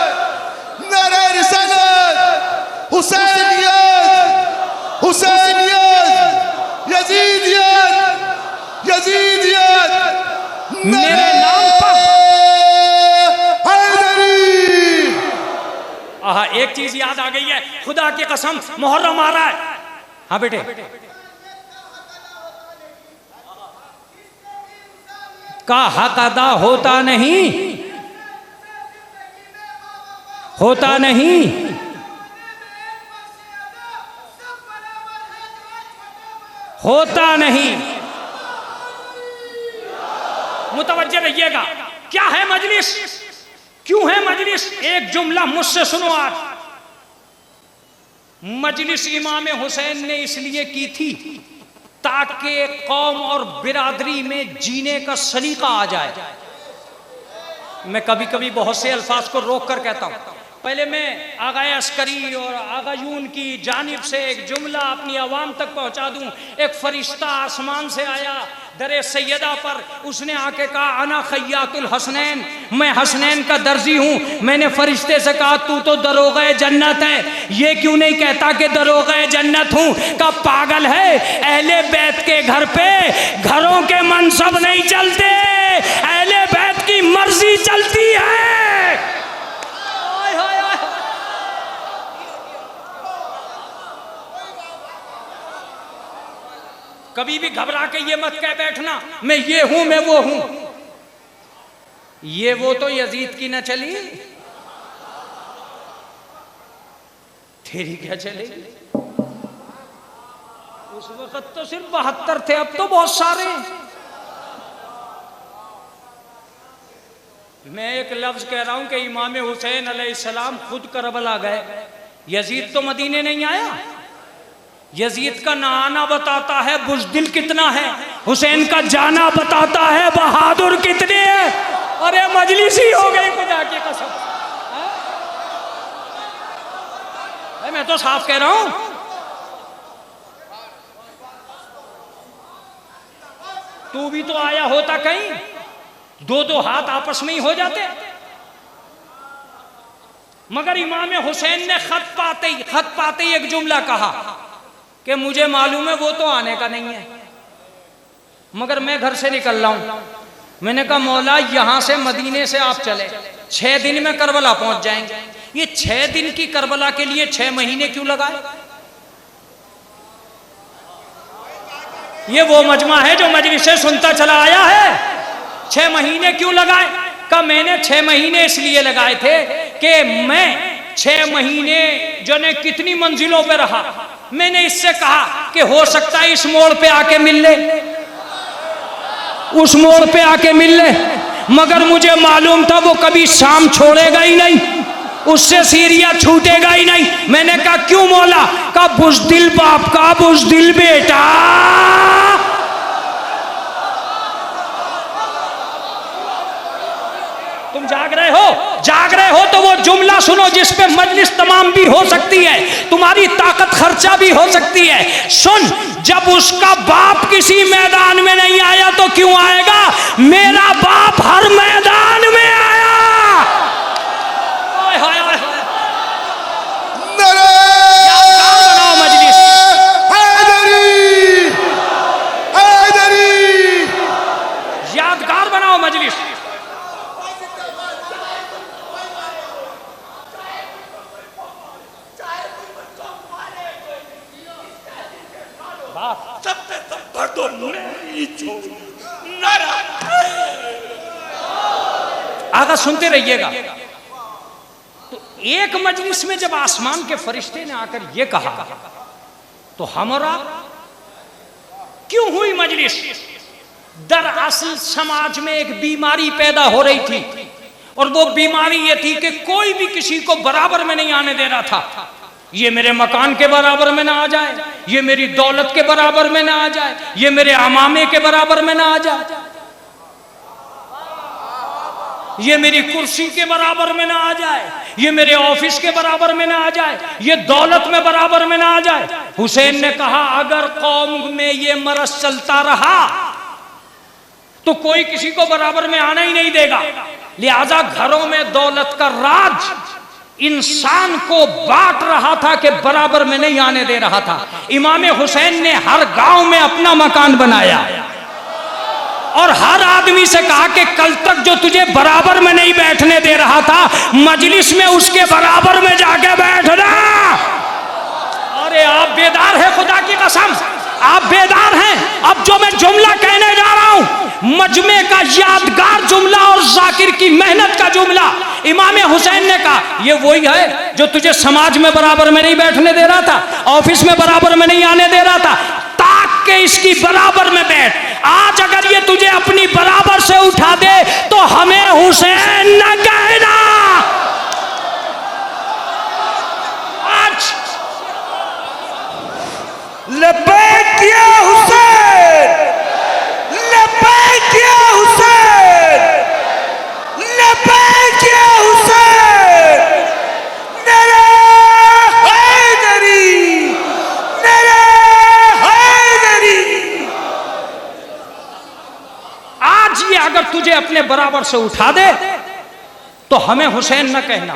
नारे रिसालत, हुसैनियत, हुसैनियत, यजीदियत, यजीदियत, मेरे नाम पर। आहा, एक चीज याद आ गई है, खुदा की कसम, मुहर्रम आ रहा है। हाँ बेटे, का हक अदा होता नहीं, होता नहीं। होता नहीं। मुतवज्जे रहिएगा। क्या है मजलिस, क्यों है मजलिस? एक जुमला मुझसे सुनो आज। मजलिस इमाम हुसैन ने इसलिए की थी ताकि कौम और बिरादरी में जीने का सलीका आ जाए। मैं कभी कभी बहुत से अल्फाज को रोक कर कहता हूं। पहले मैं आगाए अस्करी और आगायून की जानिब से एक जुमला अपनी आवाम तक पहुंचा दूं। एक फरिश्ता आसमान से आया दरे सैयदा पर, उसने आके कहा अना खैयातुल हसनैन, मैं हसनैन का दर्जी हूँ। मैंने फरिश्ते से कहा तू तो दरोगे जन्नत है, ये क्यों नहीं कहता कि दरोगे जन्नत हूँ? का पागल है, अहले बैत के घर पे घरों के मनसब नहीं चलते, अहले बैत की मर्जी चलती है। कभी भी घबरा के ये मत कह बैठना मैं ये हूं मैं वो हूं। ये वो तो यजीद की न चली, तेरी क्या चलेगी? उस वक्त तो सिर्फ 72 थे, अब तो बहुत सारे। मैं एक लफ्ज कह रहा हूं कि इमाम हुसैन अलैहिस्सलाम खुद करबला गए, यजीद तो मदीने नहीं आया। यजीद का ना आना बताता है बुज़दिल कितना है, हुसैन का जाना बताता है बहादुर कितने हैं। अरे मजलिस ही हो गई खुदा की कसम। मैं तो साफ कह रहा हूं, तू भी तो आया होता कहीं, दो दो हाथ आपस में ही हो जाते। मगर इमाम हुसैन ने खत पाते ही एक जुमला कहा कि मुझे मालूम है वो तो आने का नहीं है, मगर मैं घर से निकल रहा हूं। मैंने कहा मौला यहां से मदीने से आप चले, 6 दिन में करबला पहुंच जाएंगे। ये 6 दिन की करबला के लिए 6 महीने क्यों लगाए? ये वो मजमा है जो मजलिस से सुनता चला आया है। 6 महीने क्यों लगाए? का मैंने 6 महीने इसलिए लगाए थे कि मैं 6 महीने जो ने कितनी मंजिलों पे रहा। मैंने इससे कहा कि हो सकता है इस मोड़ पे आके मिल ले, उस मोड़ पे आके मिल ले, मगर मुझे मालूम था वो कभी शाम छोड़ेगा ही नहीं, उससे सीरिया छूटेगा ही नहीं। मैंने कहा क्यों मौला? का बुज़दिल बाप का बुज़दिल बेटा तुम जाग रहे हो? जाग रहे हो तो वो जुमला सुनो जिस पे मजलिस तमाम भी हो सकती है, तुम्हारी ताकत खर्चा भी हो सकती है। सुन, जब उसका बाप किसी मैदान में नहीं आया तो क्यों आएगा? मेरा बाप हर मैदान में आया। ओए होए होए होए। यादगार बनाओ मजलिस। यादगार बनाओ मजलिस। आगा सुनते रहिएगा। तो एक मजलिस में जब आसमान के फरिश्ते ने आकर यह कहा तो हमारा क्यों हुई मजलिस? दरअसल समाज में एक बीमारी पैदा हो रही थी और वो बीमारी ये थी कि कोई भी किसी को बराबर में नहीं आने दे रहा था। ये मेरे मकान के बराबर में ना आ जाए, ये मेरी दौलत के बराबर में ना आ जाए, ये मेरे अमामे के बराबर में ना आ जाए, ये मेरी कुर्सी के बराबर में ना आ जाए, ये मेरे ऑफिस के बराबर में ना आ जाए, ये दौलत में बराबर में ना आ जाए। हुसैन ने कहा अगर कौम में ये मरज चलता रहा तो कोई किसी को बराबर में आना ही नहीं देगा। लिहाजा घरों में दौलत का राज इंसान को बांट रहा था कि बराबर में नहीं आने दे रहा था। इमाम हुसैन ने हर गांव में अपना मकान बनाया और हर आदमी से कहा कि कल तक जो तुझे बराबर में नहीं बैठने दे रहा था, मजलिस में उसके बराबर में जाके बैठना। अरे आप बेदार हैं, खुदा की कसम आप बेदार हैं। अब जो मैं जुमला कहने जा रहा हूं, मजमे का यादगार जुमला और जाकिर की मेहनत का जुमला। इमाम हुसैन ने कहा ये वही है जो तुझे समाज में बराबर में नहीं बैठने दे रहा था, ऑफिस में बराबर में नहीं आने दे रहा था, ताक के इसकी बराबर में बैठ। आज अगर ये तुझे अपनी बराबर से उठा दे तो हमें हुसैन न कहना। आज लब्बैक या हुसैन, लब्बैक या हुसैन, लब्बैक या हुसैन, नारे हैदरी, नारे हैदरी। आज ये अगर तुझे अपने बराबर से उठा दे तो हमें हुसैन न कहना।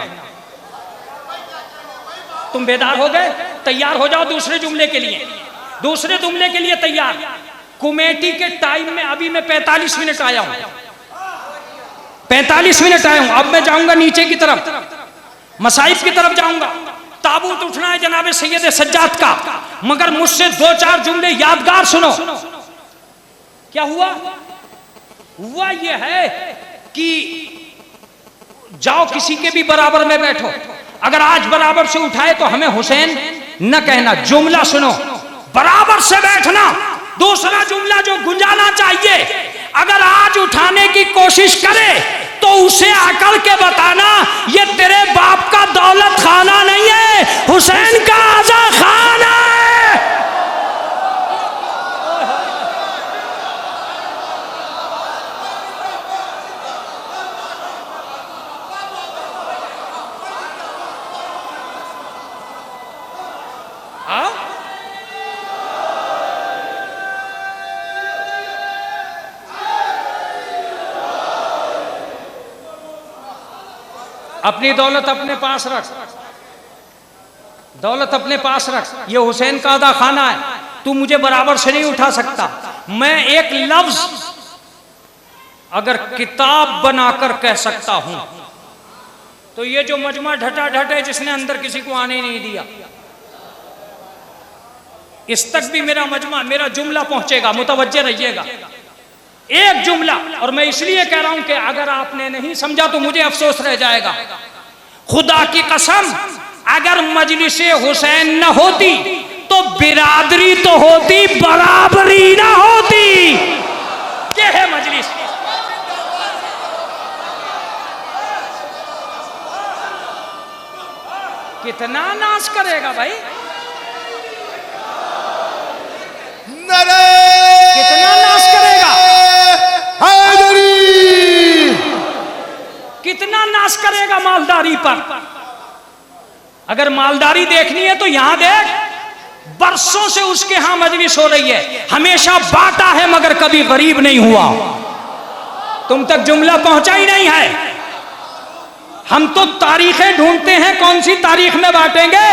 तुम बेदार हो गए? तैयार हो जाओ दूसरे जुमले के लिए। दूसरे जुमले के लिए तैयार। कमेटी के टाइम में अभी मैं 45 मिनट आया हूं, 45 मिनट आया हूं। अब मैं जाऊंगा नीचे की तरफ, मसाइब की तरफ जाऊंगा। ताबूत उठना है जनाब सैयद सज्जाद का, मगर मुझसे 2-4 जुमले यादगार सुनो। क्या हुआ? हुआ यह है कि जाओ किसी के भी बराबर में बैठो, अगर आज बराबर से उठाए तो हमें हुसैन न कहना। जुमला सुनो, बराबर से बैठना। दूसरा जुमला जो गुंजाना चाहिए, अगर आज उठाने की कोशिश करे तो उसे आकर के बताना ये तेरे बाप का दौलत खाना नहीं है, हुसैन का आजा खाना है। अपनी दौलत अपने पास रख, दौलत अपने पास रख। ये हुसैन का आधा खाना है, तू मुझे बराबर से नहीं उठा सकता। मैं एक लफ्ज अगर किताब बनाकर कह सकता हूं तो ये जो मजमा ढटा ढट है जिसने अंदर किसी को आने नहीं दिया, इस तक भी मेरा मजमा, मेरा जुमला पहुंचेगा। मुतवज्जे रहिएगा। एक जुमला, और मैं इसलिए कह रहा हूं कि अगर आपने नहीं समझा तो मुझे अफसोस रह जाएगा। खुदा की कसम, अगर मजलिसे हुसैन न होती तो बिरादरी तो होती, बराबरी ना होती। ये है मजलिस। कितना नाश करेगा भाई, कितना नाश करेगा, कितना नाश करेगा मालदारी पर। अगर मालदारी देखनी है तो यहां देख, बरसों से उसके यहां मजलिस हो रही है, हमेशा बांटा है मगर कभी गरीब नहीं हुआ। तुम तक जुमला पहुंचा ही नहीं है। हम तो तारीखें ढूंढते हैं, कौन सी तारीख में बांटेंगे।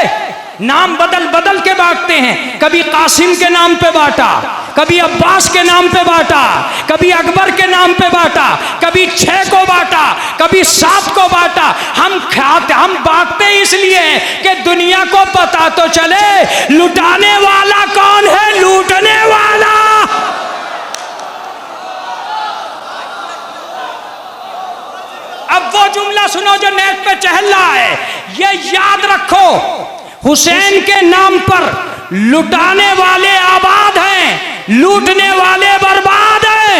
नाम बदल बदल के बांटते हैं, कभी कासिम के नाम पे बांटा, कभी अब्बास के नाम पे बांटा, कभी अकबर के नाम पे बांटा, कभी 6 को बांटा, कभी 7 को बांटा। हम बांटते इसलिए कि दुनिया को पता तो चले लुटाने वाला कौन है, लूटने वाला। अब वो जुमला सुनो जो नेट पे चहल रहा है, ये याद रखो, हुसैन के नाम पर लुटाने वाले आबाद हैं, लूटने वाले बर्बाद हैं।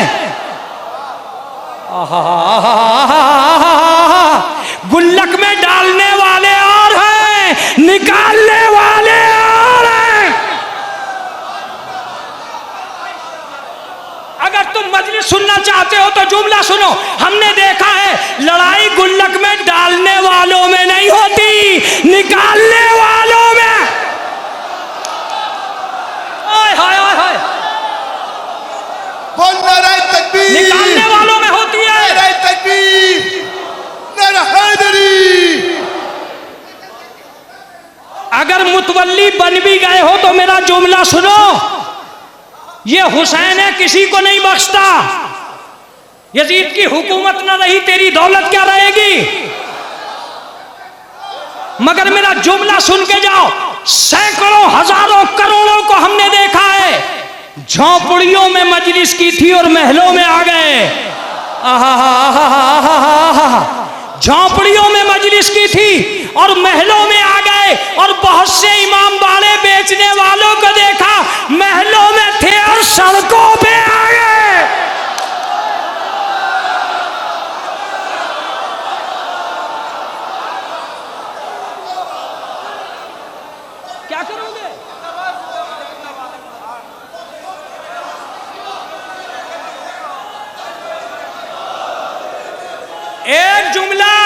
गुल्लक में डालने वाले और हैं, निकालने वाले और हैं। अगर तुम मजलिस सुनना चाहते हो तो जुमला सुनो। हमने देखा है लड़ाई गुल्लक में डालने वालों में नहीं होती, निकालने वालों में। हाय हाय हाय हाय, बोल नारे तकबीर, निकालने वालों में होती है। नारे तकबीर, नारे हैदरी। अगर मुतवल्ली बन भी गए हो तो मेरा जुमला सुनो, ये हुसैन है, किसी को नहीं बख्शता। यजीद की हुकूमत न रही, तेरी दौलत क्या रहेगी। मगर मेरा जुमला सुन के जाओ। सैकड़ों हजारों करोड़ों को हमने देखा है, झोंपड़ियों में मजलिस की थी और महलों में आ गए। झोंपड़ियों में मजलिस की थी और महलों में आ गए। और बहुत से इमाम बाड़े बेचने वालों को देखा, महलों में थे और सड़कों पे आ गए। क्या करोगे। एक जुमला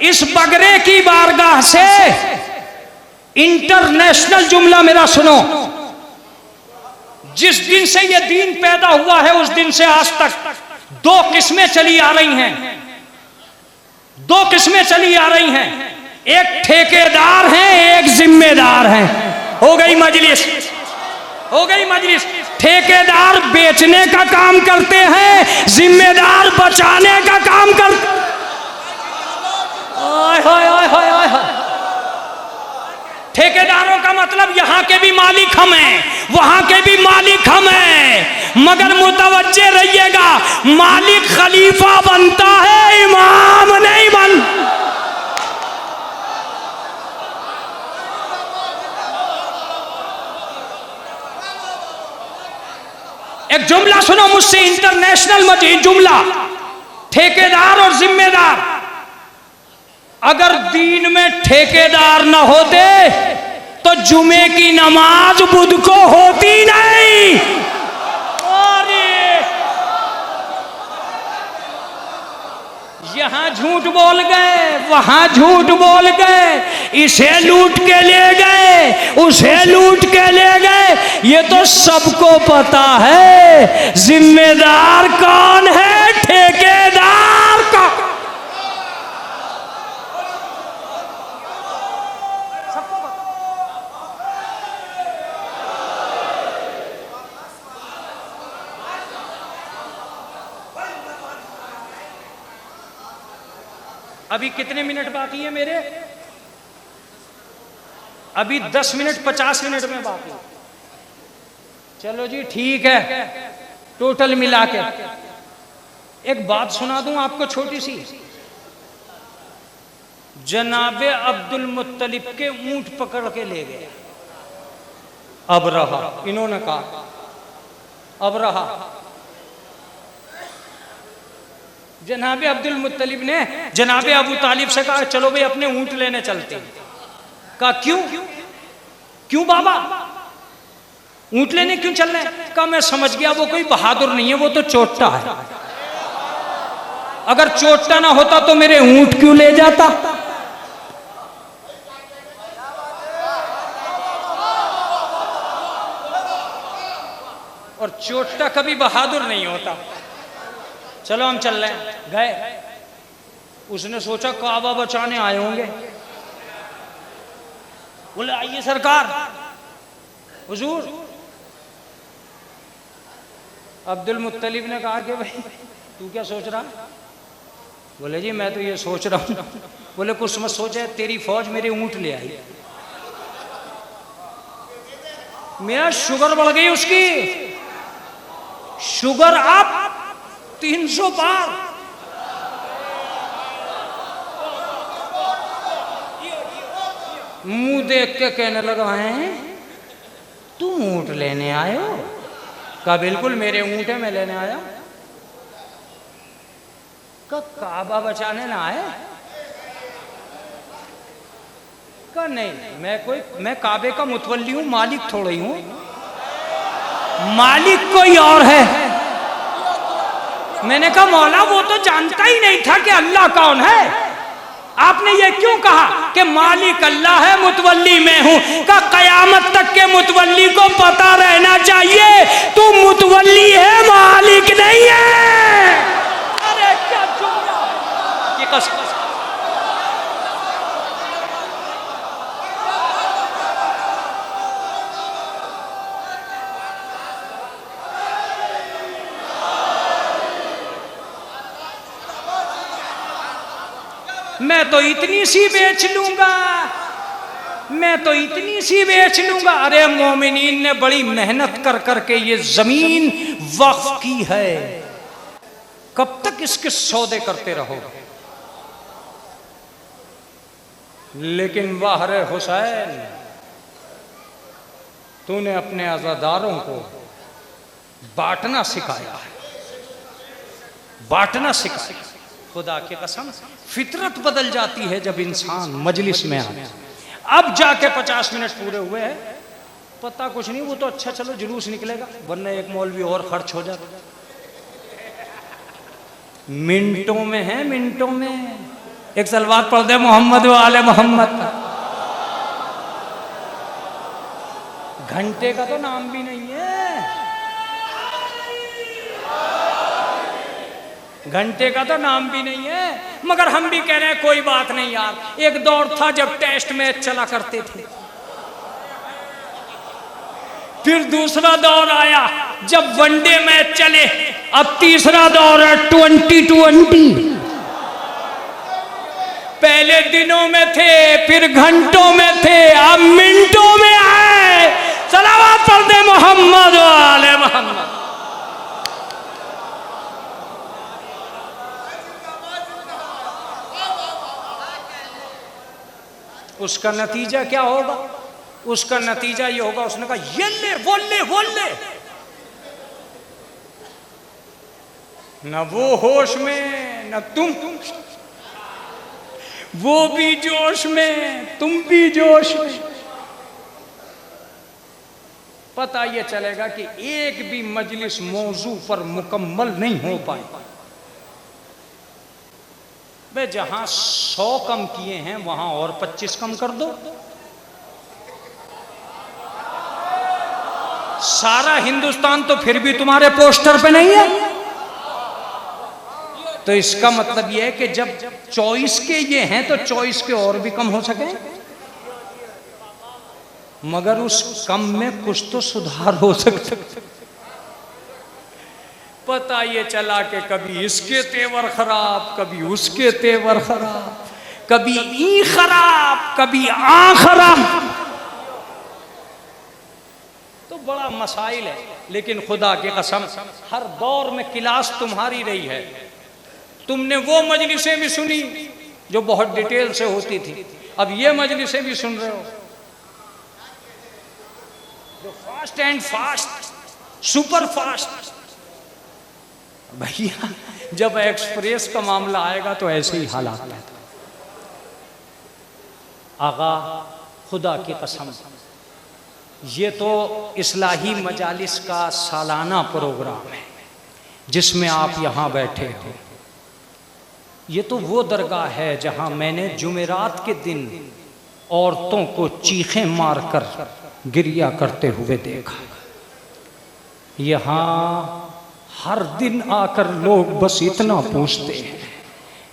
इस बगरे की बारगाह से, इंटरनेशनल जुमला मेरा सुनो। जिस दिन से ये दीन पैदा हुआ है उस दिन से आज तक 2 किस्में चली आ रही हैं, 2 किस्में चली आ रही हैं। एक ठेकेदार हैं, एक जिम्मेदार हैं। हो गई मजलिस, हो गई मजलिस। ठेकेदार बेचने का काम करते हैं, जिम्मेदार बचाने का काम करते। ठेकेदारों का मतलब यहाँ के भी मालिक हम हैं, वहां के भी मालिक हम हैं। मगर मुतवज्जे रहिएगा, मालिक खलीफा बनता है, इमाम नहीं बन। एक जुमला सुनो मुझसे, इंटरनेशनल जुमला। ठेकेदार और जिम्मेदार। अगर दीन में ठेकेदार न होते तो जुमे की नमाज बुध को होती नहीं। और यहां झूठ बोल गए, वहां झूठ बोल गए, इसे लूट के ले गए, उसे लूट के ले गए। ये तो सबको पता है जिम्मेदार कौन है, ठेकेदार का। अभी कितने मिनट बाकी है मेरे? अभी 10 मिनट 50 मिनट में बाकी। चलो जी ठीक है, टोटल मिला के एक बात सुना दूं आपको छोटी सी। जनाबे अब्दुल मुत्तलिब के ऊंट पकड़ के ले गए। अब रहा, इन्होंने कहा अब रहा। जनाबे अब्दुल मुत्तलिब ने जनाबे अबू तालिब से कहा चलो भाई अपने ऊंट लेने चलते हैं। कहा क्यों? क्यों बाबा ऊंट लेने क्यों चल रहे हैं? कहा मैं समझ गया वो कोई बहादुर नहीं है, वो तो चोट्टा है। अगर चोटता ना होता तो मेरे ऊंट क्यों ले जाता? और चोटता कभी बहादुर नहीं होता। चलो हम चल रहे हैं। गए, उसने सोचा काबा बचाने आए होंगे। बोले आइए सरकार, हुजूर। अब्दुल मुत्तलिब ने कहा कि भाई तू क्या सोच रहा? बोले जी मैं तो ये सोच रहा हूं। बोले कुछ मत सोचे, तेरी फौज मेरे ऊंट ले आई। मेरा शुगर बढ़ गई, उसकी शुगर अप 300 पार। मुंह देख के कहने लगा है तुम ऊंट लेने आए हो? कहा बिल्कुल मेरे ऊंट है, मैं लेने आया। कहा काबा बचाने ना आए? कहा नहीं, मैं काबे का मुतवल्ली हूं, मालिक थोड़ी हूं, मालिक कोई और है। मैंने कहा मौला वो तो जानता ही नहीं था कि अल्लाह कौन है, आपने ये क्यों कहा कि मालिक अल्लाह है, मुतवल्ली मैं हूं? का कयामत तक के मुतवल्ली को पता रहना चाहिए तू मुतवल्ली है, मालिक नहीं है। अरे क्या जुमला, ये कसम। मैं तो इतनी सी बेच लूंगा, मैं तो इतनी सी बेच लूंगा। अरे मोमिनीन ने बड़ी मेहनत कर करके ये जमीन वक्फ की है, कब तक इसके सौदे करते रहोगे? लेकिन वाहरे हुसैन, तूने अपने अज़ादारों को बांटना सिखाया है, बांटना सिखाया। खुदा की कसम फितरत बदल जाती है जब इंसान मजलिस में आता है। अब जाके 50 मिनट पूरे हुए हैं, पता कुछ नहीं, वो तो अच्छा चलो जुलूस निकलेगा, वरना एक मौलवी और खर्च हो जाता। मिनटों में है, मिनटों में। एक सलवात पढ़ दे मोहम्मद व आले मोहम्मद। घंटे का तो नाम भी नहीं है, घंटे का तो नाम भी नहीं है, मगर हम भी कह रहे हैं कोई बात नहीं यार। एक दौर था जब टेस्ट मैच चला करते थे, फिर दूसरा दौर आया जब वनडे मैच चले, अब तीसरा दौर है 2020। पहले दिनों में थे, फिर घंटों में थे, अब मिनटों में आए। सलावत पढ़ दे मोहम्मद व आले मोहम्मद। उसका नतीजा क्या होगा? उसका नतीजा ये होगा, उसने कहा ये ले वो ले वो ले। न वो होश में न तुम, वो भी जोश में तुम भी जोश में। पता ये चलेगा कि एक भी मजलिस मौजू पर मुकम्मल नहीं हो पाई। वे जहां 100 कम किए हैं वहां और 25 कम कर दो। सारा हिंदुस्तान तो फिर भी तुम्हारे पोस्टर पे नहीं है, तो इसका मतलब यह है कि जब चॉइस के ये हैं तो चॉइस के और भी कम हो सके, मगर उस कम में कुछ तो सुधार हो सकता। पता ये चला कि कभी इसके तेवर खराब, कभी उसके तेवर खराब, कभी ई खराब, कभी आ खराब, तो बड़ा मसाइल है। लेकिन खुदा की कसम हर दौर में क्लास तुम्हारी रही है। तुमने वो मजलिसें भी सुनी जो बहुत डिटेल से होती थी, अब ये मजलिसें भी सुन रहे हो जो fast and fast, super fast. भैया जब एक्सप्रेस का मामला आएगा तो ऐसे ही हालात है। आगा खुदा की कसम, ये तो इस्लाही मजालिस का सालाना प्रोग्राम है जिसमें आप यहाँ बैठे हो। ये तो वो दरगाह है जहां मैंने जुमेरात के दिन औरतों को चीखें मारकर गिरिया करते हुए देखा। यहाँ हर दिन आकर लोग बस इतना पूछते हैं,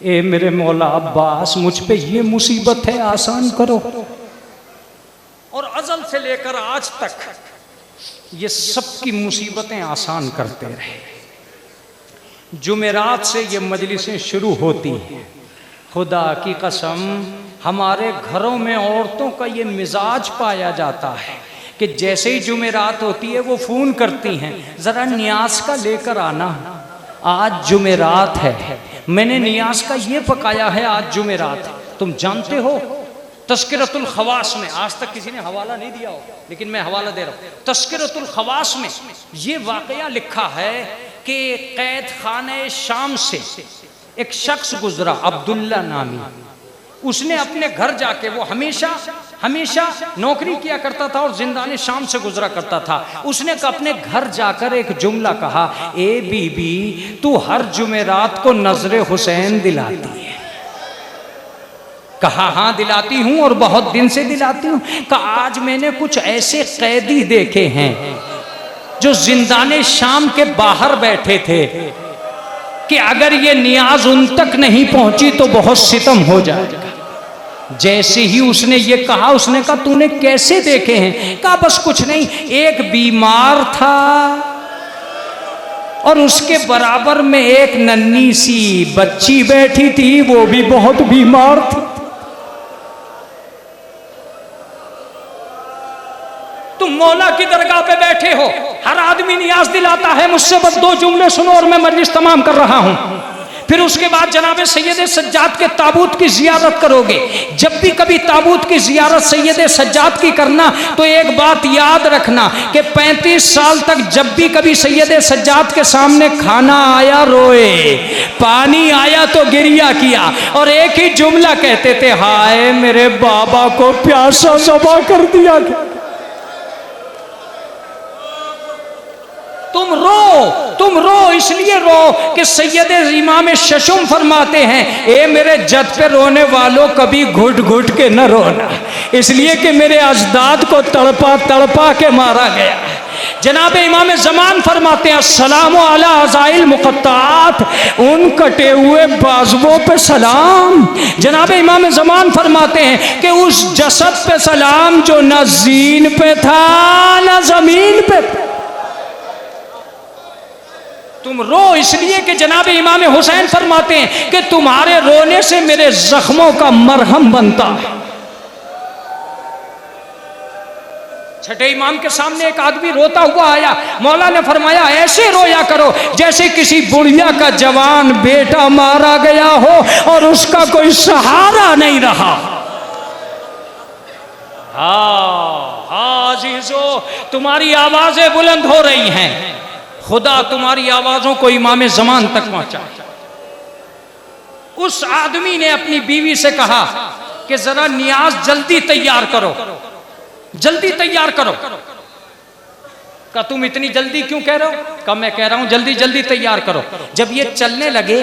ए मेरे मौला अब्बास, मुझ पे ये मुसीबत है, आसान करो। और अजल से लेकर आज तक ये सबकी मुसीबतें आसान करते रहे। जुमेरात से ये मजलिसें शुरू होती हैं। खुदा की कसम, हमारे घरों में औरतों का ये मिजाज पाया जाता है कि जैसे ही जुमेरात होती है वो फ़ोन करती हैं, ज़रा नियाज का लेकर आना, आज जुमेरात है, मैंने नियाज का ये पकाया है, आज जुमेरात है। तुम जानते हो तस्किरतुल खवास में, आज तक किसी ने हवाला नहीं दिया हो लेकिन मैं हवाला दे रहा हूँ, तस्किरतुल खवास में ये वाकया लिखा है कि कैद खाने शाम से एक शख्स गुजरा, अब्दुल्ला नामी। उसने अपने घर जाके, वो हमेशा नौकरी किया करता था और जिंदाने शाम से गुजरा करता था, उसने अपने घर जाकर एक जुमला कहा, ए बीबी तू हर जुमेरात को नजरे हुसैन दिलाती है। कहा हाँ दिलाती हूं और बहुत दिन से दिलाती हूं। कहा आज मैंने कुछ ऐसे कैदी देखे हैं जो जिंदाने शाम के बाहर बैठे थे कि अगर ये नियाज उन तक नहीं पहुंची तो बहुत सितम हो जाएगा। जैसे ही उसने ये कहा, उसने कहा तूने कैसे देखे हैं? कहा बस कुछ नहीं, एक बीमार था और उसके बराबर में एक नन्ही सी बच्ची बैठी थी, वो भी बहुत बीमार थी। तुम मौला की दरगाह पे बैठे हो, हर आदमी नियाज दिलाता है, मुझसे बस 2 जुमले सुनो और मैं मजलिस तमाम कर रहा हूं। फिर उसके बाद जनाब सैयद सज्जाद के ताबूत की जियारत करोगे। जब भी कभी ताबूत की जियारत सैयद सज्जाद की करना तो एक बात याद रखना कि 35 साल तक जब भी कभी सैयद सज्जाद के सामने खाना आया रोए, पानी आया तो गिरिया किया और एक ही जुमला कहते थे, हाय मेरे बाबा को प्यासा ज़बा कर दिया। तुम रो इसलिए रो कि सैयद इमाम शशुम फरमाते हैं, ए मेरे जद पे रोने वालों कभी घुट घुट के न रोना, इसलिए कि मेरे अजदाद को तड़पा तड़पा के मारा गया। जनाब इमाम ज़मान फरमाते हैं, अस्सलामु अला अज़ाइल मुक़त्तात, उन कटे हुए बाजुओं पे सलाम। जनाब इमाम ज़मान फरमाते हैं कि उस जसद पे सलाम जो न ज़ीन पे था न ज़मीन पे। तुम रो इसलिए कि जनाब इमाम हुसैन फरमाते हैं कि तुम्हारे रोने से मेरे जख्मों का मरहम बनता है। छठे इमाम के सामने एक आदमी रोता हुआ आया, मौला ने फरमाया ऐसे रोया करो जैसे किसी बुढ़िया का जवान बेटा मारा गया हो और उसका कोई सहारा नहीं रहा। हाँ अजीजो, तुम्हारी आवाजें बुलंद हो रही हैं, खुदा तुम्हारी आवाजों को इमाम ज़मान तक पहुंचा। उस आदमी ने अपनी बीवी से कहा कि जरा नियाज जल्दी तैयार करो, जल्दी तैयार करो। का तुम इतनी जल्दी क्यों कह रहे हो? का मैं कह रहा हूं जल्दी जल्दी तैयार करो। जब ये चलने लगे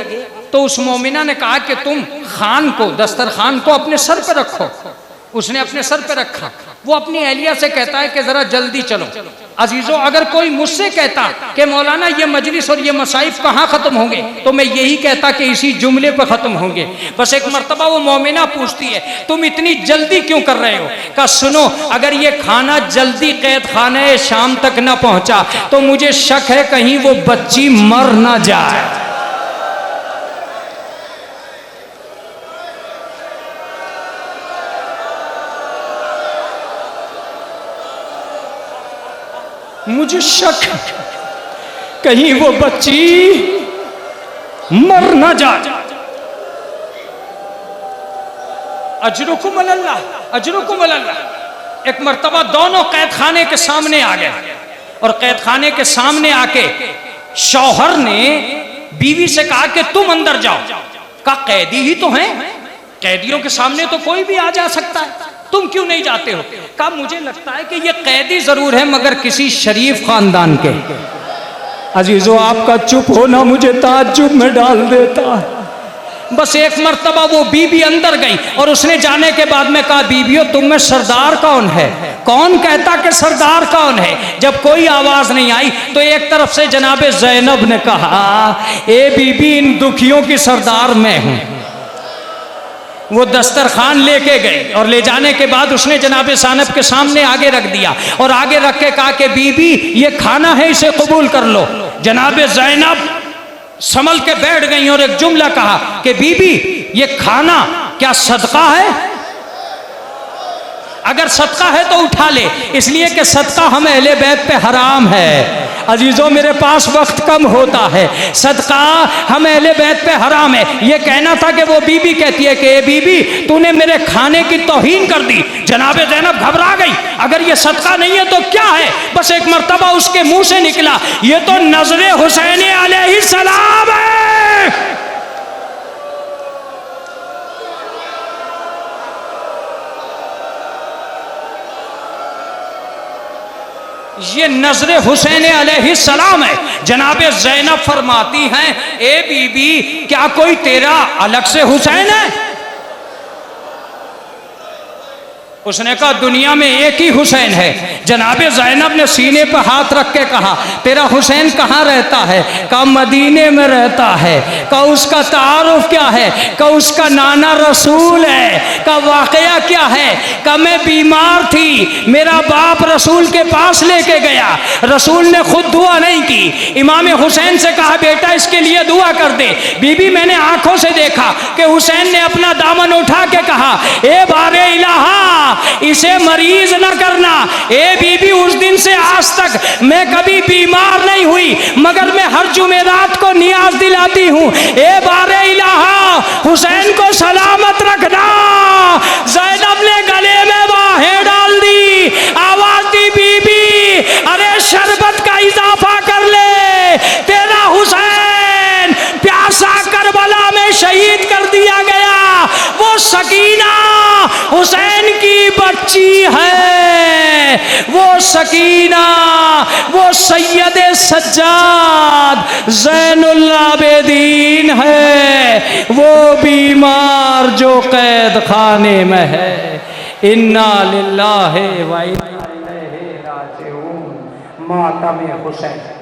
तो उस मोमिना ने कहा कि तुम खान को, दस्तरखान को अपने सर पे रखो। उसने अपने सर पे रखा। वो अपनी अहलिया से कहता है कि जरा जल्दी चलो। अजीजों, अगर कोई मुझसे कहता कि मौलाना ये मजलिस और ये मसाइब कहाँ ख़त्म होंगे, तो मैं यही कहता कि इसी जुमले पर ख़त्म होंगे। बस एक मर्तबा वो मोमिना पूछती है, तुम इतनी जल्दी क्यों कर रहे हो? कहा सुनो, अगर ये खाना जल्दी कैद खाने शाम तक न पहुँचा तो मुझे शक है कहीं वो बच्ची मर ना जाए। मुझे शक कहीं वो बच्ची मर न जाए। अजरुकुम अल्लाह, अजरुकुम अल्लाह। एक मर्तबा दोनों कैद खाने के सामने आ गए और कैद खाने के सामने आके शौहर ने बीवी से कहा कि तुम अंदर जाओ। कहा कैदी ही तो हैं, कैदियों के सामने तो कोई भी आ जा सकता है, तुम क्यों नहीं जाते हो? कहा मुझे लगता है कि ये कैदी जरूर है मगर किसी शरीफ खानदान के। अजीजों, आपका चुप होना मुझे ताज्जुब में डाल देता है। बस एक मर्तबा वो बीबी अंदर गई और उसने जाने के बाद में कहा, बीबियों तुम में सरदार कौन है? कौन कहता कि सरदार कौन है? जब कोई आवाज नहीं आई तो एक तरफ से जनाबे ज़ैनब ने कहा, ए बीबी, इन दुखियों की सरदार मैं हूं। वो दस्तरखान लेके गए और ले जाने के बाद उसने जनाबे ज़ैनब के सामने आगे रख दिया और आगे रख के कहा कि बीबी ये खाना है, इसे कबूल कर लो। जनाबे ज़ैनब संभल के बैठ गई और एक जुमला कहा कि बीबी ये खाना क्या सदका है? अगर सदका है तो उठा ले, इसलिए कि सदका हम अहले बैत पे हराम है। अजीजों मेरे पास वक्त कम होता है, सदका हम अहले बैत पे हराम है। ये कहना था कि वो बीबी कहती है कि ए बीबी तूने मेरे खाने की तौहीन कर दी। जनाबे ज़ैनब घबरा गई, अगर ये सदका नहीं है तो क्या है? बस एक मर्तबा उसके मुंह से निकला, ये तो नजरे हुसैन अलैहिस्सलाम है। ये नजरे हुसैन अलैहिस्सलाम है। जनाबे ज़ैनब फरमाती हैं, ए बीबी क्या कोई तेरा अलग से हुसैन है? उसने कहा दुनिया में एक ही हुसैन है। जनाबे ज़ैनब ने सीने पर हाथ रख के कहा, तेरा हुसैन कहाँ रहता है? कहा मदीने में रहता है। कहा उसका तारुफ क्या है? कहा उसका नाना रसूल है। कहा वाकया क्या है? कहा मैं बीमार थी, मेरा बाप रसूल के पास लेके गया, रसूल ने खुद दुआ नहीं की। इमाम हुसैन से कहा बेटा इसके लिए दुआ कर दे। बीबी मैंने आंखों से देखा कि हुसैन ने अपना दामन उठा के कहा, ए बारे इलाहा इसे मरीज न करना। ए बीबी उस दिन से आज तक मैं कभी बीमार नहीं हुई, मगर मैं हर जुमेरात को नियाज दिलाती हूँ, ए बारे इलाहा हुसैन को सलामत रखना। ज़ैनब ने गले में बाहें डाल दी, आवाज दी बीबी अरे शरबत का इजाफा कर ले, तेरा हुसैन प्यासा करबला में शहीद कर दिया गया। वो सकीना हुसैन की बच्ची है, वो सकीना वो सैयदे सज्जाद ज़ैनुल आबिदीन है, वो बीमार जो कैद खाने में है। इन्ना लिल्लाहि व इन्ना इलैहि राजिऊन। मातम हुसैन।